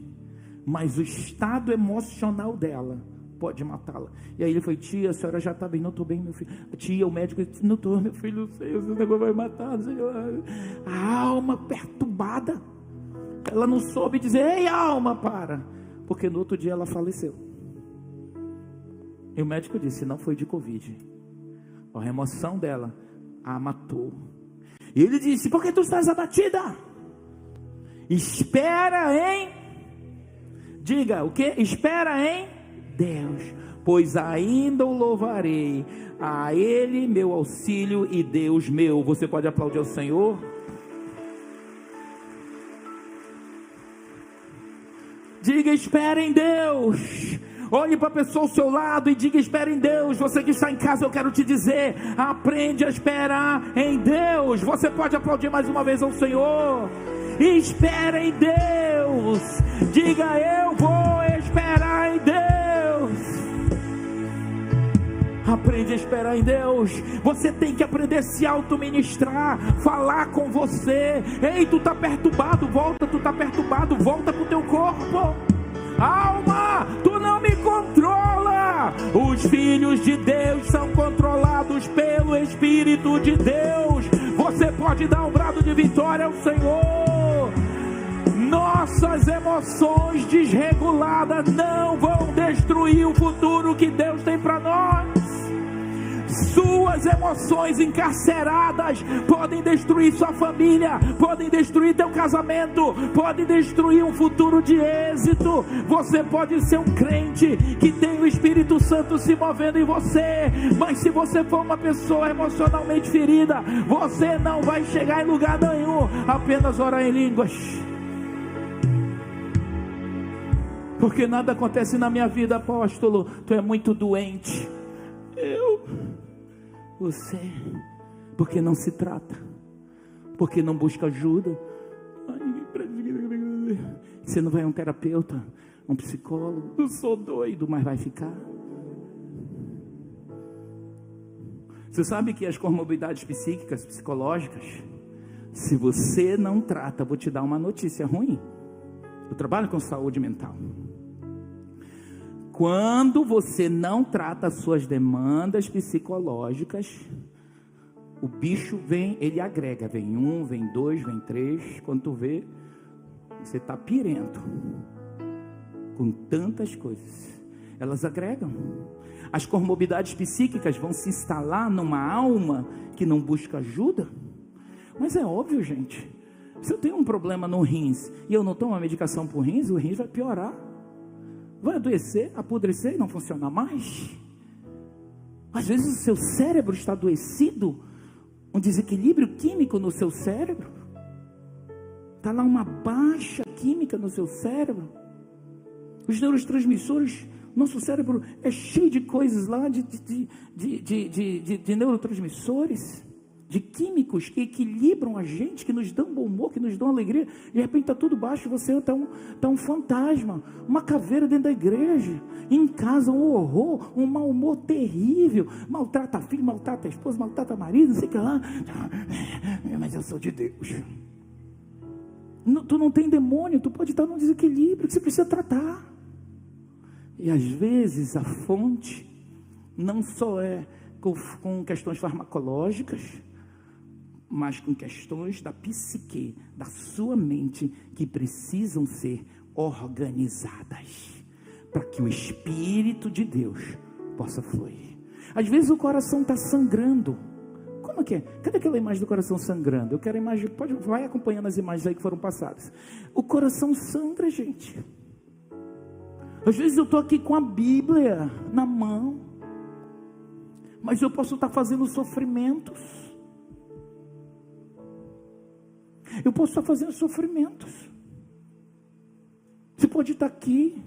mas o estado emocional dela pode matá-la. E aí ele foi: tia, a senhora já está bem? Não estou bem, meu filho. Tia, o médico disse: não estou, meu filho, não sei, esse negócio vai matar, Senhor. A alma perturbada, ela não soube dizer: ei, alma, para, porque no outro dia ela faleceu. E o médico disse: não foi de Covid, a remoção dela a matou. E ele disse: por que tu estás abatida? Espera em... diga o que? Espera em Deus, pois ainda o louvarei, a Ele meu auxílio e Deus meu. Você pode aplaudir ao Senhor? Diga: espera em Deus, Olhe para a pessoa ao seu lado e diga: espere em Deus. Você que está em casa, eu quero te dizer: aprende a esperar em Deus. Você pode aplaudir mais uma vez ao Senhor. Espera em Deus. Diga: eu vou esperar em Deus. Aprende a esperar em Deus. Você tem que aprender a se auto-ministrar, falar com você. Ei, tu está perturbado, volta. Tu está perturbado, volta para o teu corpo. Alma, tu não me controla. Os filhos de Deus são controlados pelo Espírito de Deus. Você pode dar um brado de vitória ao Senhor. Nossas emoções desreguladas não vão destruir o futuro que Deus tem para nós. Suas emoções encarceradas podem destruir sua família, podem destruir teu casamento, podem destruir um futuro de êxito. Você pode ser um crente que tem o Espírito Santo se movendo em você, mas se você for uma pessoa emocionalmente ferida, você não vai chegar em lugar nenhum. Apenas orar em línguas. Porque nada acontece na minha vida, apóstolo. Tu é muito doente. Você, porque não se trata, porque não busca ajuda. Você não vai a um terapeuta, um psicólogo. Eu sou doido, mas vai ficar. Você sabe que as comorbidades psíquicas, psicológicas, se você não trata, vou te dar uma notícia ruim. Eu trabalho com saúde mental. Quando você não trata as suas demandas psicológicas, o bicho vem, ele agrega, vem 1, vem 2, vem 3, quando tu vê, você está pirento, com tantas coisas, elas agregam. As comorbidades psíquicas vão se instalar numa alma que não busca ajuda. Mas é óbvio, gente, se eu tenho um problema no rins, e eu não tomo a medicação para o rins vai piorar. Vai adoecer, apodrecer e não funcionar mais. Às vezes o seu cérebro está adoecido, um desequilíbrio químico no seu cérebro. Está lá uma baixa química no seu cérebro. Os neurotransmissores, nosso cérebro é cheio de coisas lá, de neurotransmissores, de químicos que equilibram a gente, que nos dão bom humor, que nos dão alegria. De repente está tudo baixo, você está um fantasma, uma caveira dentro da igreja, em casa um horror, um mau humor terrível, maltrata a filha, maltrata a esposa, maltrata a marido, não sei o que lá. Mas eu sou de Deus. Tu não tem demônio, tu pode estar num desequilíbrio que você precisa tratar. E às vezes a fonte não só é com questões farmacológicas, mas com questões da psique, da sua mente, que precisam ser organizadas, para que o Espírito de Deus possa fluir. Às vezes o coração está sangrando. Como que é? Cadê aquela imagem do coração sangrando? Eu quero a imagem, vai acompanhando as imagens aí que foram passadas. O coração sangra, gente. Às vezes eu estou aqui com a Bíblia na mão, mas eu posso estar fazendo sofrimentos. Eu posso estar fazendo sofrimentos. Você pode estar aqui.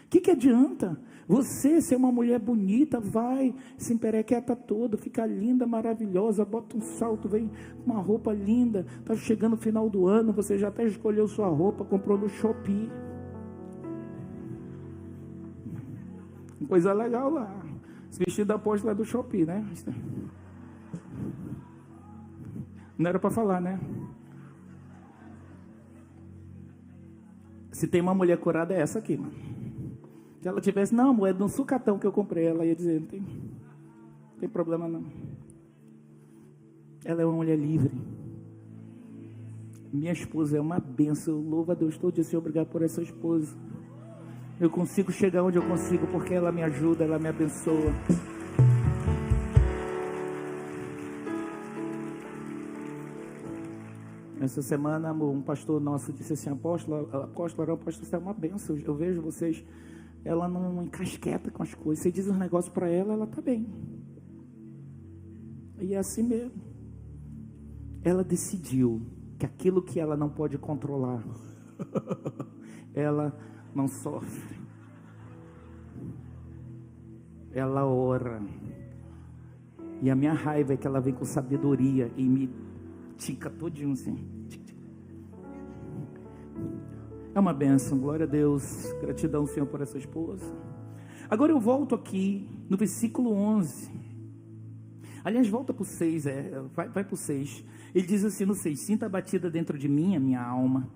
O que adianta? Você ser uma mulher bonita, vai, se emperequeta toda, fica linda, maravilhosa, bota um salto, vem com uma roupa linda, está chegando o final do ano, você já até escolheu sua roupa, comprou no Shopee. Coisa legal lá. Esse vestido da apóstola é do Shopee, né? Não era para falar, né? Se tem uma mulher curada, é essa aqui, mano. Se ela tivesse, não, é de um sucatão que eu comprei, ela ia dizer, não tem problema não. Ela é uma mulher livre. Minha esposa é uma bênção. Eu louvo a Deus todo dia, Senhor, obrigado por essa esposa. Eu consigo chegar onde eu consigo, porque ela me ajuda, ela me abençoa. Essa semana, um pastor nosso disse assim, apóstolo, você é uma bênção. Eu vejo vocês, ela não encasqueta com as coisas. Você diz um negócio para ela, ela está bem. E é assim mesmo. Ela decidiu que aquilo que ela não pode controlar, ela não sofre. ela ora. E a minha raiva é que ela vem com sabedoria e me tica todinho assim. É uma bênção, glória a Deus. Gratidão, Senhor, por essa esposa. Agora eu volto aqui no versículo 11. Aliás, volta para o 6, vai para o 6. Ele diz assim no 6: sinta a batida dentro de mim, a minha alma.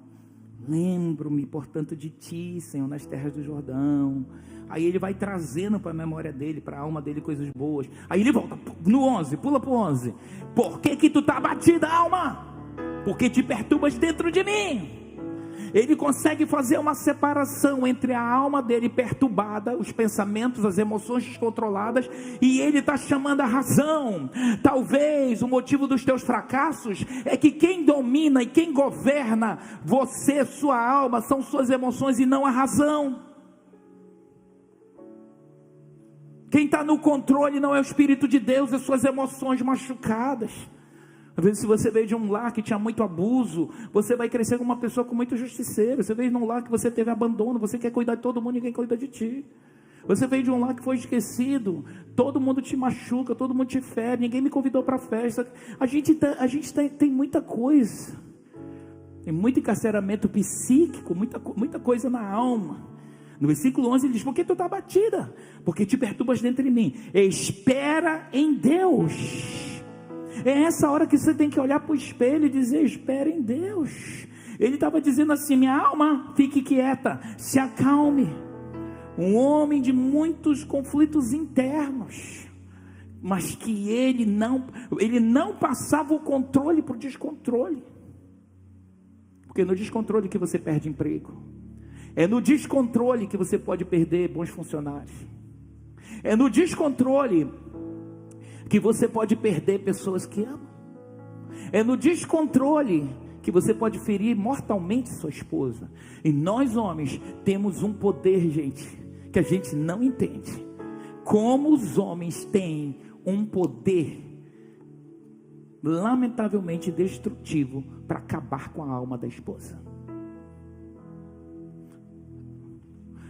Lembro-me, portanto, de ti, Senhor, nas terras do Jordão. Aí ele vai trazendo para a memória dele, para a alma dele, coisas boas. Aí ele volta no 11, pula para o 11. Por que tu está batida, alma? Porque te perturbas dentro de mim. Ele consegue fazer uma separação entre a alma dele perturbada, os pensamentos, as emoções descontroladas, e ele está chamando a razão. Talvez o motivo dos teus fracassos é que quem domina e quem governa você, sua alma, são suas emoções e não a razão. Quem está no controle não é o Espírito de Deus, é suas emoções machucadas. Às vezes, se você veio de um lar que tinha muito abuso, você vai crescer como uma pessoa com muito justiceiro. Você veio de um lar que você teve abandono, você quer cuidar de todo mundo, ninguém cuida de ti. Você veio de um lar que foi esquecido, todo mundo te machuca, todo mundo te fere, ninguém me convidou para a festa. A gente tem muita coisa, tem muito encarceramento psíquico, muita coisa na alma. No versículo 11 ele diz: por que tu está batida? Porque te perturbas dentro de mim. Espera em Deus. É essa hora que você tem que olhar para o espelho e dizer: espera em Deus. Ele estava dizendo assim: minha alma, fique quieta, se acalme. Um homem de muitos conflitos internos, mas que ele não passava o controle para o descontrole. Porque é no descontrole que você perde emprego, é no descontrole que você pode perder bons funcionários, é no descontrole que você pode perder pessoas que amam, é no descontrole que você pode ferir mortalmente sua esposa. E nós homens temos um poder, gente, que a gente não entende. Como os homens têm um poder lamentavelmente destrutivo para acabar com a alma da esposa.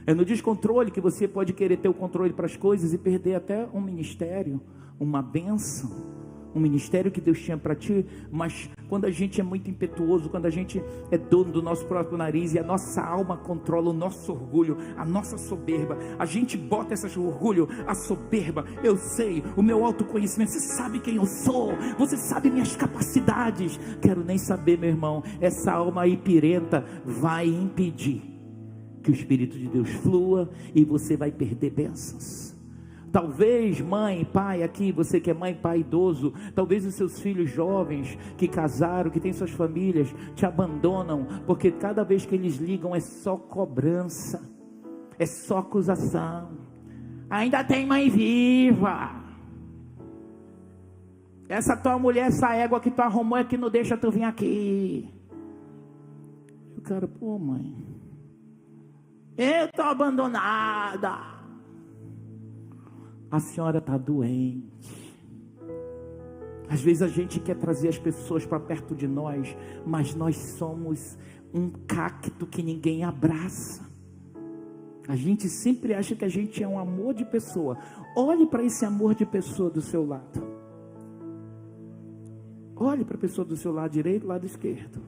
É no descontrole que você pode querer ter o controle para as coisas e perder até um ministério, uma bênção, um ministério que Deus tinha para ti. Mas quando a gente é muito impetuoso, quando a gente é dono do nosso próprio nariz e a nossa alma controla o nosso orgulho, a nossa soberba, a gente bota esse orgulho, a soberba, eu sei, o meu autoconhecimento, você sabe quem eu sou, você sabe minhas capacidades, quero nem saber, meu irmão. Essa alma hipirenta vai impedir que o Espírito de Deus flua e você vai perder bênçãos. Talvez mãe, pai, aqui você que é mãe, pai idoso, talvez os seus filhos jovens que casaram, que têm suas famílias, te abandonam, porque cada vez que eles ligam é só cobrança, é só acusação. Ainda tem mãe viva, essa tua mulher, essa égua que tu arrumou é que não deixa tu vir aqui. E o cara: pô mãe, eu tô abandonada. A senhora está doente. Às vezes a gente quer trazer as pessoas para perto de nós, mas nós somos um cacto que ninguém abraça. A gente sempre acha que a gente é um amor de pessoa. Olhe para esse amor de pessoa do seu lado. Olhe para a pessoa do seu lado direito e lado esquerdo.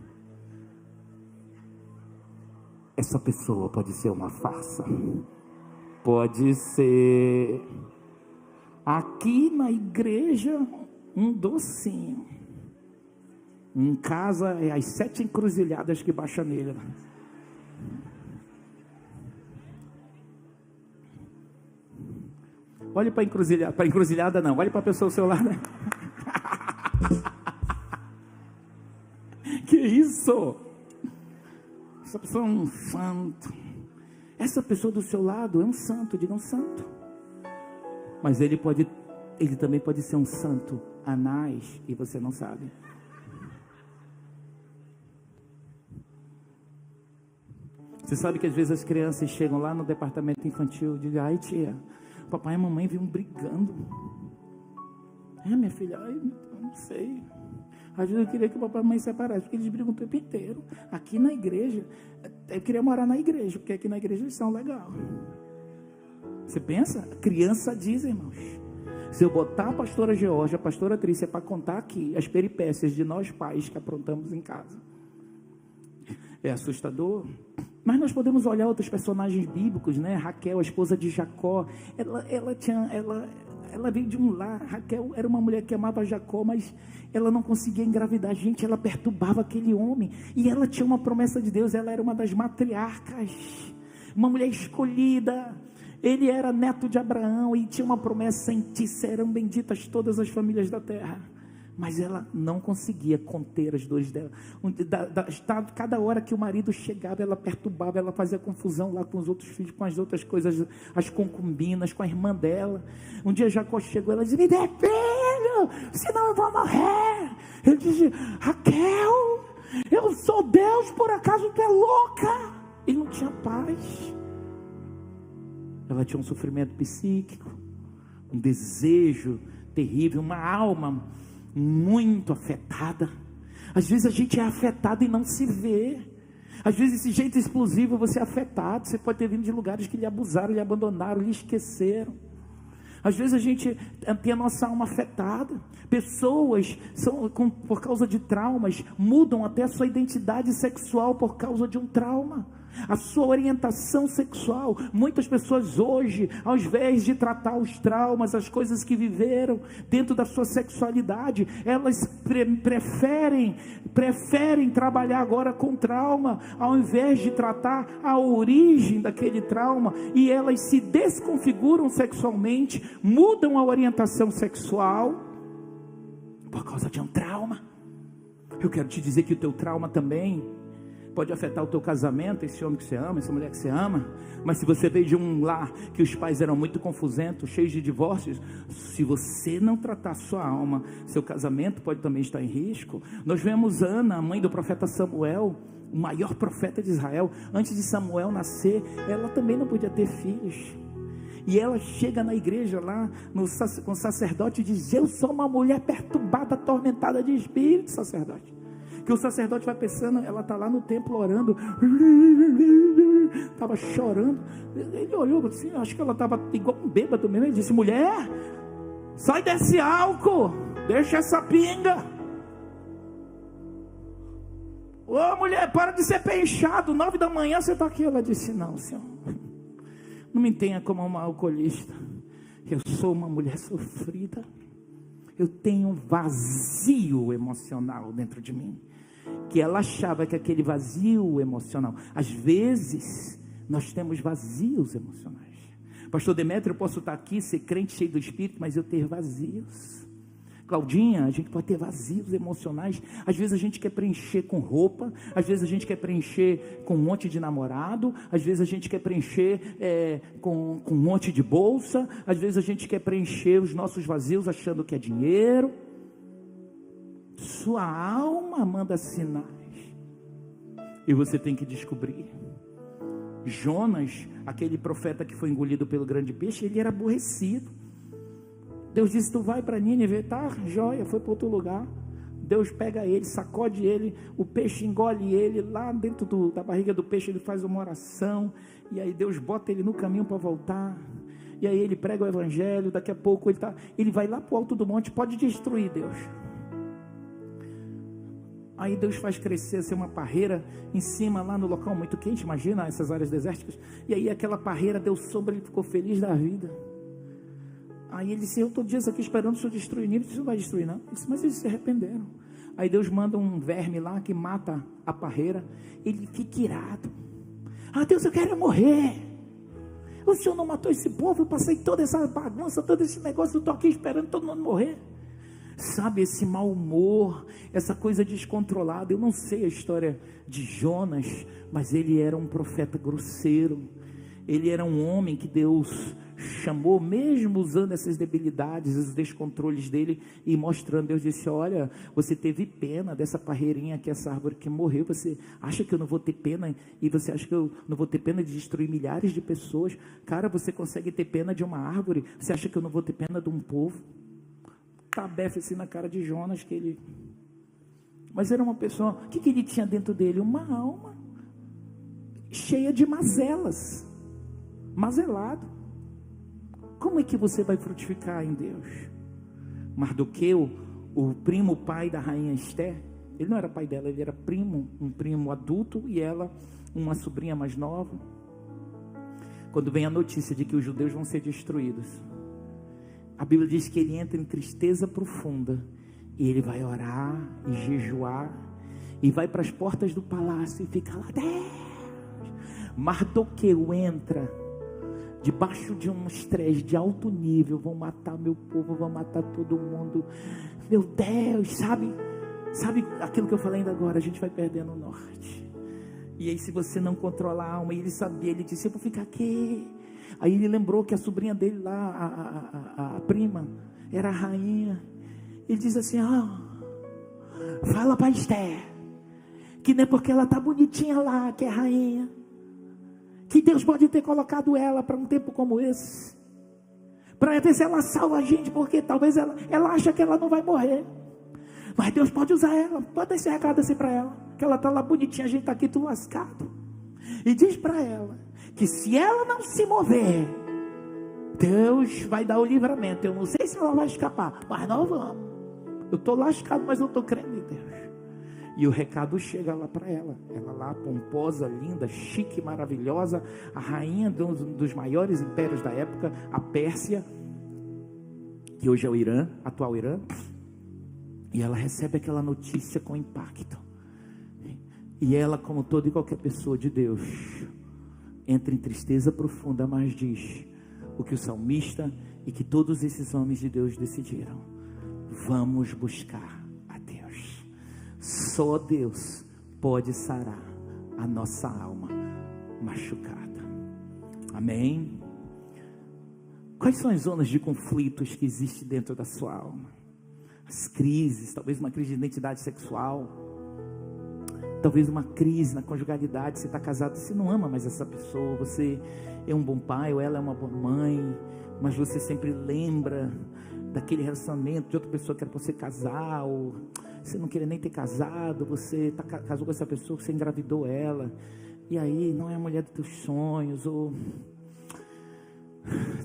Essa pessoa pode ser uma farsa, pode ser aqui na igreja um docinho, em casa é as 7 encruzilhadas que baixa nele. Olhe para a encruzilhada não, olhe para a pessoa ao seu lado. Que isso? Essa pessoa é um santo. Essa pessoa do seu lado é um santo, diga um santo. Mas ele também pode ser um santo anás e você não sabe. Você sabe que às vezes as crianças chegam lá no departamento infantil e dizem: ai tia, papai e a mamãe vêm brigando. É minha filha, ai, eu não sei. Às vezes eu queria que o papai e a mamãe se separassem, porque eles brigam o tempo inteiro. Aqui na igreja, eu queria morar na igreja, porque aqui na igreja eles são legais. Você pensa? A criança diz, irmãos. Se eu botar a pastora Georgia, a pastora Trícia para contar aqui as peripécias de nós pais que aprontamos em casa, é assustador. Mas nós podemos olhar outros personagens bíblicos, né? Raquel, a esposa de Jacó, ela veio de um lar. Raquel era uma mulher que amava Jacó, mas ela não conseguia engravidar. Gente, ela perturbava aquele homem, e ela tinha uma promessa de Deus. Ela era uma das matriarcas, uma mulher escolhida. Ele era neto de Abraão e tinha uma promessa: em ti serão benditas todas as famílias da terra. Mas ela não conseguia conter as dores dela. Cada hora que o marido chegava, ela perturbava, ela fazia confusão lá com os outros filhos, com as outras coisas, as concubinas, com a irmã dela. Um dia Jacó chegou, ela disse: me dê filho, senão eu vou morrer. Ele disse: Raquel, eu sou Deus, por acaso tu é louca? Ele não tinha paz. Ela tinha um sofrimento psíquico, um desejo terrível, uma alma muito afetada. Às vezes a gente é afetado e não se vê. Às vezes esse jeito explosivo, você é afetado. Você pode ter vindo de lugares que lhe abusaram, lhe abandonaram, lhe esqueceram. Às vezes a gente tem a nossa alma afetada. Pessoas por causa de traumas, mudam até a sua identidade sexual por causa de um trauma, a sua orientação sexual. Muitas pessoas hoje, ao invés de tratar os traumas, as coisas que viveram dentro da sua sexualidade, elas preferem trabalhar agora com trauma, ao invés de tratar a origem daquele trauma, e elas se desconfiguram sexualmente, mudam a orientação sexual por causa de um trauma. Eu quero te dizer que o teu trauma também pode afetar o teu casamento, esse homem que você ama, essa mulher que você ama. Mas se você veio de um lar que os pais eram muito confusentos, cheios de divórcios, se você não tratar sua alma, seu casamento pode também estar em risco. Nós vemos Ana, a mãe do profeta Samuel, o maior profeta de Israel. Antes de Samuel nascer, ela também não podia ter filhos. E ela chega na igreja lá, com o sacerdote, e diz: eu sou uma mulher perturbada, atormentada de espírito, sacerdote. Que o sacerdote vai pensando, ela está lá no templo orando, estava chorando. Ele olhou assim, acho que ela estava igual um bêbado mesmo. Ele disse: mulher, sai desse álcool, deixa essa pinga. Ô mulher, para de ser pé inchado, 9 da manhã você está aqui. Ela disse: não, senhor, não me tenha como uma alcoolista. Eu sou uma mulher sofrida. Eu tenho um vazio emocional dentro de mim. Que ela achava que aquele vazio emocional, às vezes nós temos vazios emocionais. Pastor Demétrio, eu posso estar aqui, ser crente, cheio do Espírito, mas eu ter vazios. Claudinha, a gente pode ter vazios emocionais. Às vezes a gente quer preencher com roupa, às vezes a gente quer preencher com um monte de namorado, às vezes a gente quer preencher com um monte de bolsa, às vezes a gente quer preencher os nossos vazios achando que é dinheiro. Sua alma manda sinais e você tem que descobrir. Jonas, aquele profeta que foi engolido pelo grande peixe, ele era aborrecido. Deus disse: tu vai para Nínive, tá, joia, foi para outro lugar. Deus pega ele, sacode ele, o peixe engole ele, lá dentro da barriga do peixe ele faz uma oração, e aí Deus bota ele no caminho para voltar, e aí ele prega o evangelho. Daqui a pouco ele vai lá para o alto do monte, pode destruir Deus. Aí Deus faz crescer assim, uma parreira em cima, lá no local muito quente, imagina essas áreas desérticas, e aí aquela parreira deu sombra, ele ficou feliz da vida. Aí ele disse: eu estou dias aqui esperando o senhor destruir Nínive. Você não vai destruir não? Ele disse: mas eles se arrependeram. Aí Deus manda um verme lá que mata a parreira. Ele fica irado: ah, Deus, eu quero morrer. O senhor não matou esse povo, eu passei toda essa bagunça, todo esse negócio, eu estou aqui esperando todo mundo morrer. Sabe, esse mau humor, essa coisa descontrolada. Eu não sei a história de Jonas, mas ele era um profeta grosseiro. Ele era um homem que Deus chamou, mesmo usando essas debilidades, os descontroles dele, e mostrando. Deus disse: olha, você teve pena dessa parreirinha aqui, essa árvore que morreu. Você acha que eu não vou ter pena? E você acha que eu não vou ter pena de destruir milhares de pessoas? Cara, você consegue ter pena de uma árvore? Você acha que eu não vou ter pena de um povo? Tabefe assim na cara de Jonas, que ele... Mas era uma pessoa... O que ele tinha dentro dele? Uma alma cheia de mazelas, mazelado. Como é que você vai frutificar em Deus? Mardoqueu, o primo pai da rainha Esther, ele não era pai dela, ele era primo, um primo adulto, e ela, uma sobrinha mais nova. Quando vem a notícia de que os judeus vão ser destruídos, a Bíblia diz que ele entra em tristeza profunda, e ele vai orar e jejuar, e vai para as portas do palácio e fica lá, Deus. Mardoqueu entra debaixo de um estresse de alto nível, vão matar meu povo, vão matar todo mundo, meu Deus, sabe aquilo que eu falei ainda agora, a gente vai perdendo o norte. E aí, se você não controla a alma, e ele sabia, ele disse, eu vou ficar aqui. Aí ele lembrou que a sobrinha dele lá, a prima, era a rainha. Ele diz assim, fala para Esther, que não é porque ela tá bonitinha lá, que é rainha, que Deus pode ter colocado ela para um tempo como esse, para ver se ela salva a gente, porque talvez ela acha que ela não vai morrer, mas Deus pode usar ela. Pode dar esse recado assim para ela, que ela está lá bonitinha, a gente está aqui tudo lascado, e diz para ela, que se ela não se mover, Deus vai dar o livramento. Eu não sei se ela vai escapar, mas nós vamos. Eu estou lascado, mas eu estou crendo em Deus. E o recado chega lá para ela. Ela lá, pomposa, linda, chique, maravilhosa, a rainha dos maiores impérios da época, a Pérsia, que hoje é o Irã, atual Irã. E ela recebe aquela notícia com impacto. E ela, como toda e qualquer pessoa de Deus, entra em tristeza profunda, mas diz o que o salmista e que todos esses homens de Deus decidiram: vamos buscar a Deus. Só Deus pode sarar a nossa alma machucada. Amém? Quais são as zonas de conflitos que existem dentro da sua alma? As crises, talvez uma crise de identidade sexual, talvez uma crise na conjugalidade. Você está casado, você não ama mais essa pessoa, você é um bom pai ou ela é uma boa mãe, mas você sempre lembra daquele relacionamento de outra pessoa que era para você casar, ou você não queria nem ter casado, você casou com essa pessoa, você engravidou ela, e aí não é a mulher dos teus sonhos, ou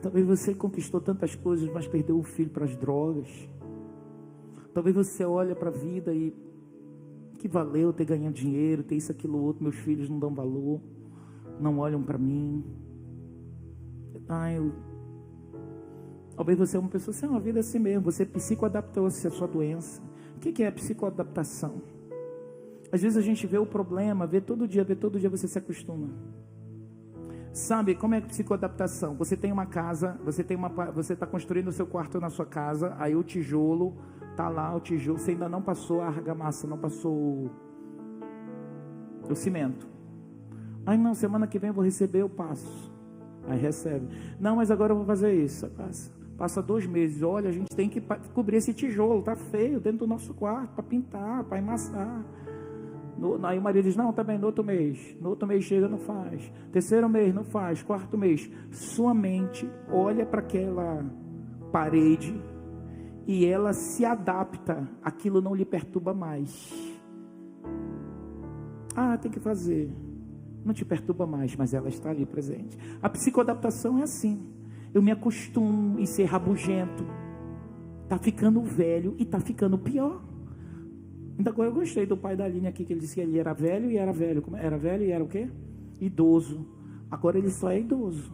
talvez você conquistou tantas coisas, mas perdeu o filho para as drogas. Talvez você olha para a vida e que valeu ter ganhado dinheiro, ter isso, aquilo, outro, meus filhos não dão valor, não olham para mim. Talvez você é uma pessoa, você é uma vida assim mesmo, você psicoadaptou-se à sua doença. O que é psicoadaptação? Às vezes a gente vê o problema, vê todo dia você se acostuma. Sabe como é psicoadaptação? Você tem uma casa, você está construindo o seu quarto na sua casa, aí o tijolo está lá, você ainda não passou a argamassa, não passou o cimento. Aí não, semana que vem eu vou receber, eu passo. Aí recebe. Não, mas agora eu vou fazer isso. Passa 2 meses. Olha, a gente tem que cobrir esse tijolo, tá feio, dentro do nosso quarto, para pintar, para emassar. Aí o marido diz, não, tá bem, no outro mês chega, não faz. 3º mês, não faz. 4º mês, sua mente olha para aquela parede e ela se adapta, aquilo não lhe perturba mais. Tem que fazer, não te perturba mais, mas ela está ali presente. A psicoadaptação é assim, eu me acostumo em ser rabugento, está ficando velho e está ficando pior. Ainda agora eu gostei do pai da linha aqui, que ele disse que ele era velho e era velho. Era velho e era o quê? Idoso. Agora ele só é idoso.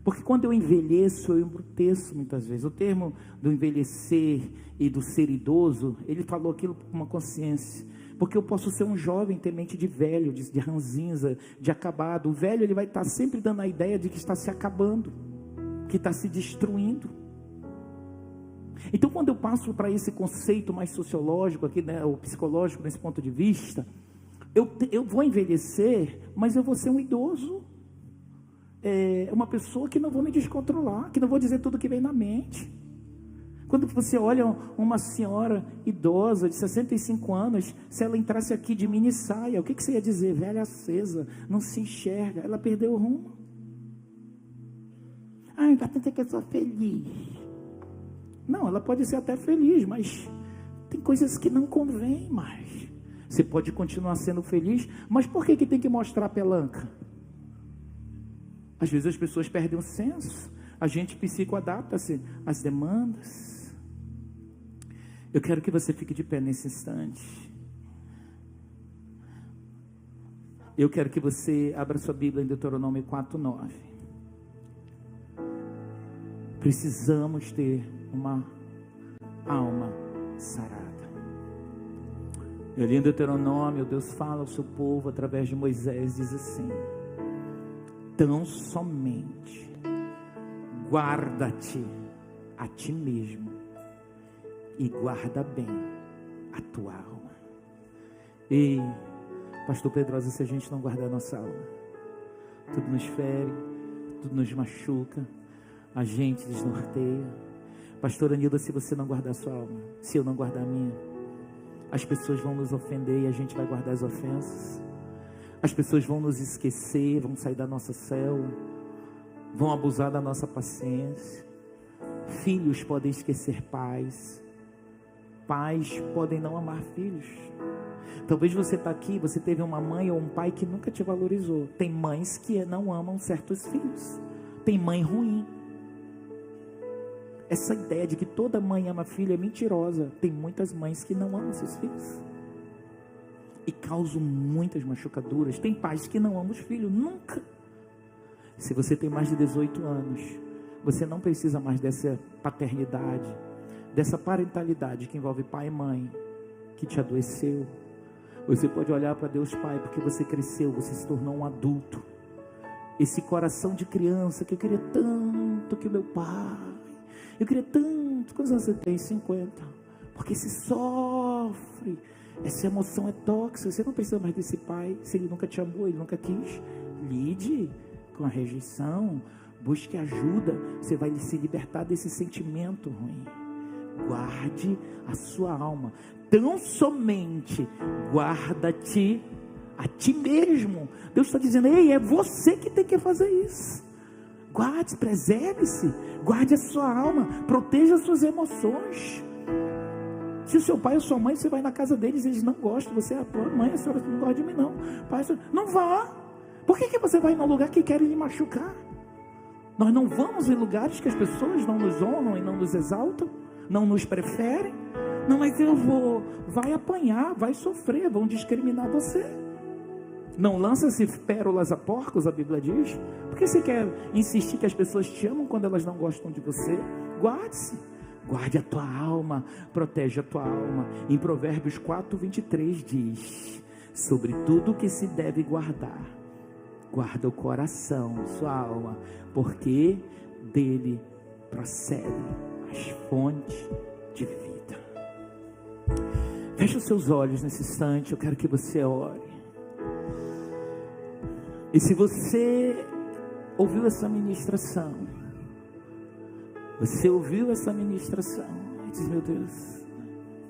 Porque quando eu envelheço, eu embruteço muitas vezes. O termo do envelhecer e do ser idoso, ele falou aquilo com uma consciência. Porque eu posso ser um jovem, ter mente de velho, de ranzinza, de acabado. O velho, ele vai estar sempre dando a ideia de que está se acabando, que está se destruindo. Então, quando eu passo para esse conceito mais sociológico aqui, né, ou psicológico, nesse ponto de vista, eu vou envelhecer, mas eu vou ser um idoso, uma pessoa que não vou me descontrolar, que não vou dizer tudo que vem na mente. Quando você olha uma senhora idosa de 65 anos, se ela entrasse aqui de mini saia, o que você ia dizer? Velha acesa, não se enxerga, ela perdeu o rumo. Vai ter que eu sou feliz. Não, ela pode ser até feliz, mas tem coisas que não convém mais. Você pode continuar sendo feliz, mas por que tem que mostrar a pelanca? Às vezes as pessoas perdem o senso. A gente psicoadapta-se às demandas. Eu quero que você fique de pé nesse instante. Eu quero que você abra sua Bíblia em Deuteronômio 4:9. Precisamos ter uma alma sarada. Eu li em Deuteronômio, Deus fala ao seu povo através de Moisés, diz assim: tão somente guarda-te a ti mesmo e guarda bem a tua alma. Ei, pastor Pedrosa, se a gente não guardar a nossa alma, tudo nos fere, tudo nos machuca, a gente desnorteia. Pastor Anilda, se você não guardar a sua alma, se eu não guardar a minha, as pessoas vão nos ofender e a gente vai guardar as ofensas. As pessoas vão nos esquecer, vão sair da nossa célula, vão abusar da nossa paciência. Filhos podem esquecer pais. Pais podem não amar filhos. Talvez você está aqui, você teve uma mãe ou um pai que nunca te valorizou. Tem mães que não amam certos filhos. Tem mãe ruim. Essa ideia de que toda mãe ama filho é mentirosa. Tem muitas mães que não amam seus filhos e causam muitas machucaduras. Tem pais que não amam os filhos, nunca. Se você tem mais de 18 anos, você não precisa mais dessa paternidade, dessa parentalidade que envolve pai e mãe, que te adoeceu. Você pode olhar para Deus Pai, porque você cresceu, você se tornou um adulto. Esse coração de criança que eu queria tanto que o meu pai, eu queria tanto. Quantos anos você tem? 50. Porque se sofre, essa emoção é tóxica. Você não precisa mais desse pai. Se ele nunca te amou, ele nunca quis, lide com a rejeição, busque ajuda. Você vai se libertar desse sentimento ruim. Guarde a sua alma. Tão somente guarda-te a ti mesmo. Deus está dizendo: ei, é você que tem que fazer isso. Guarde, preserve-se, guarde a sua alma, proteja as suas emoções. Se o seu pai ou sua mãe, você vai na casa deles, eles não gostam, você é a tua mãe, a senhora não gosta de mim não. Pai, não vá. Por que você vai num lugar que querem lhe machucar? Nós não vamos em lugares que as pessoas não nos honram e não nos exaltam, não nos preferem. Não, mas eu vou. Vai apanhar, vai sofrer, vão discriminar você. Não lança-se pérolas a porcos, a Bíblia diz. Por que você quer insistir que as pessoas te amam quando elas não gostam de você? Guarde-se, guarde a tua alma, protege a tua alma. Em Provérbios 4:23 diz: sobre tudo que se deve guardar, guarda o coração, sua alma, porque dele procedem as fontes de vida. Feche os seus olhos nesse instante, eu quero que você ore. E se você ouviu essa ministração, e diz: meu Deus,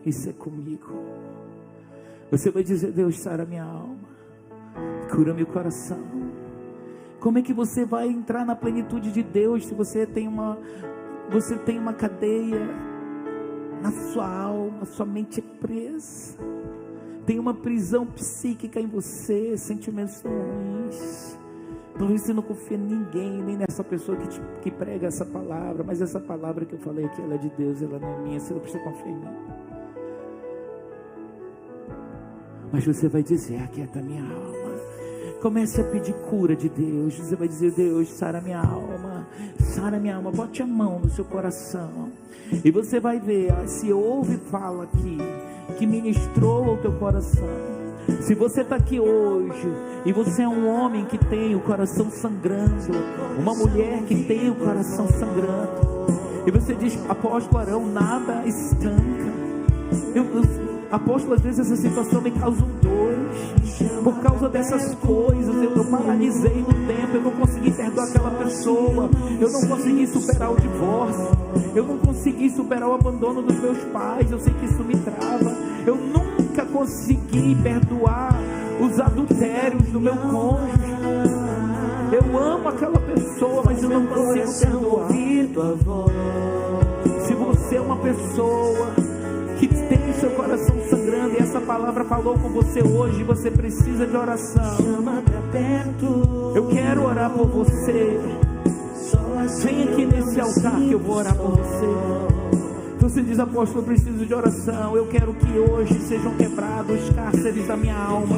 isso é comigo. Você vai dizer: Deus, sara minha alma, cura meu coração. Como é que você vai entrar na plenitude de Deus se você tem uma cadeia na sua alma, sua mente é presa? Tem uma prisão psíquica em você, sentimentos tão ruins. Talvez você não confia em ninguém, nem nessa pessoa que prega essa palavra, mas essa palavra que eu falei aqui, ela é de Deus, ela não é minha, você não precisa confiar em mim. Mas você vai dizer: aquieta minha alma. Comece a pedir cura de Deus. Você vai dizer: Deus, sara minha alma, sara minha alma. Bote a mão no seu coração e você vai ver, se ouve fala aqui que ministrou ao teu coração. Se você está aqui hoje e você é um homem que tem o coração sangrando, uma mulher que tem o coração sangrando, e você diz: apóstolo Arão, nada estanca. Apóstolo, às vezes essa situação me causa dores, por causa dessas coisas, eu paralisei no tempo, eu não consegui perdoar aquela pessoa, eu não consegui superar o divórcio, eu não consegui superar o abandono dos meus pais, eu sei que isso me trava, eu nunca consegui perdoar os adultérios do meu cônjuge, eu amo aquela pessoa, mas eu não consigo perdoar. Se você é uma pessoa que tem o seu coração sangrando e essa palavra falou com você hoje, você precisa de oração, eu quero orar por você. Vem aqui nesse altar que eu vou orar por você. Você diz: apóstolo, eu preciso de oração. Eu quero que hoje sejam quebrados os cárceres da minha alma.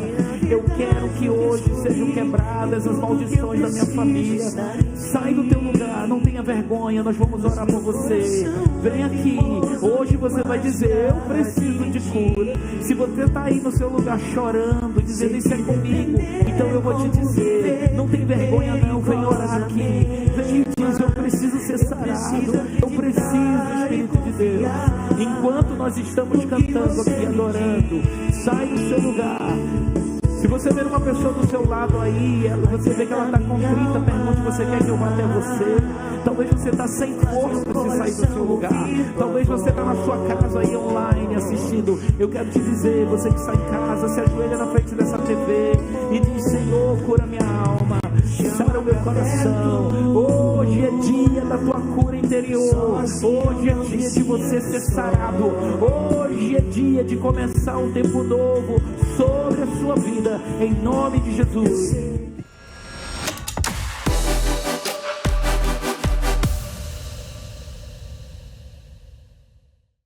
Eu quero que hoje sejam quebradas as maldições da minha família. Sai do teu lugar, não tenha vergonha, nós vamos orar por você. Vem aqui, hoje você vai dizer: eu preciso de cura. Se você está aí no seu lugar chorando, dizendo: isso é comigo, então eu vou te dizer: não tem vergonha não, vem orar aqui. Vem e diz: eu preciso ser sarado, eu preciso, Espírito de Deus. Enquanto nós estamos cantando aqui, adorando, sai do seu lugar. Se você ver uma pessoa do seu lado aí, você vê que ela está contrita, pergunte: você quer que eu vá até você? Talvez você está sem força de sair do seu lugar. Talvez você está na sua casa aí online assistindo. Eu quero te dizer, você que está em casa, se ajoelha na frente dessa TV e diz: Senhor, cura minha alma, sara o meu coração. Hoje é dia da tua cura interior. Hoje é dia de você ser sarado. Hoje é dia de começar um tempo novo sobre a sua vida, em nome de Jesus.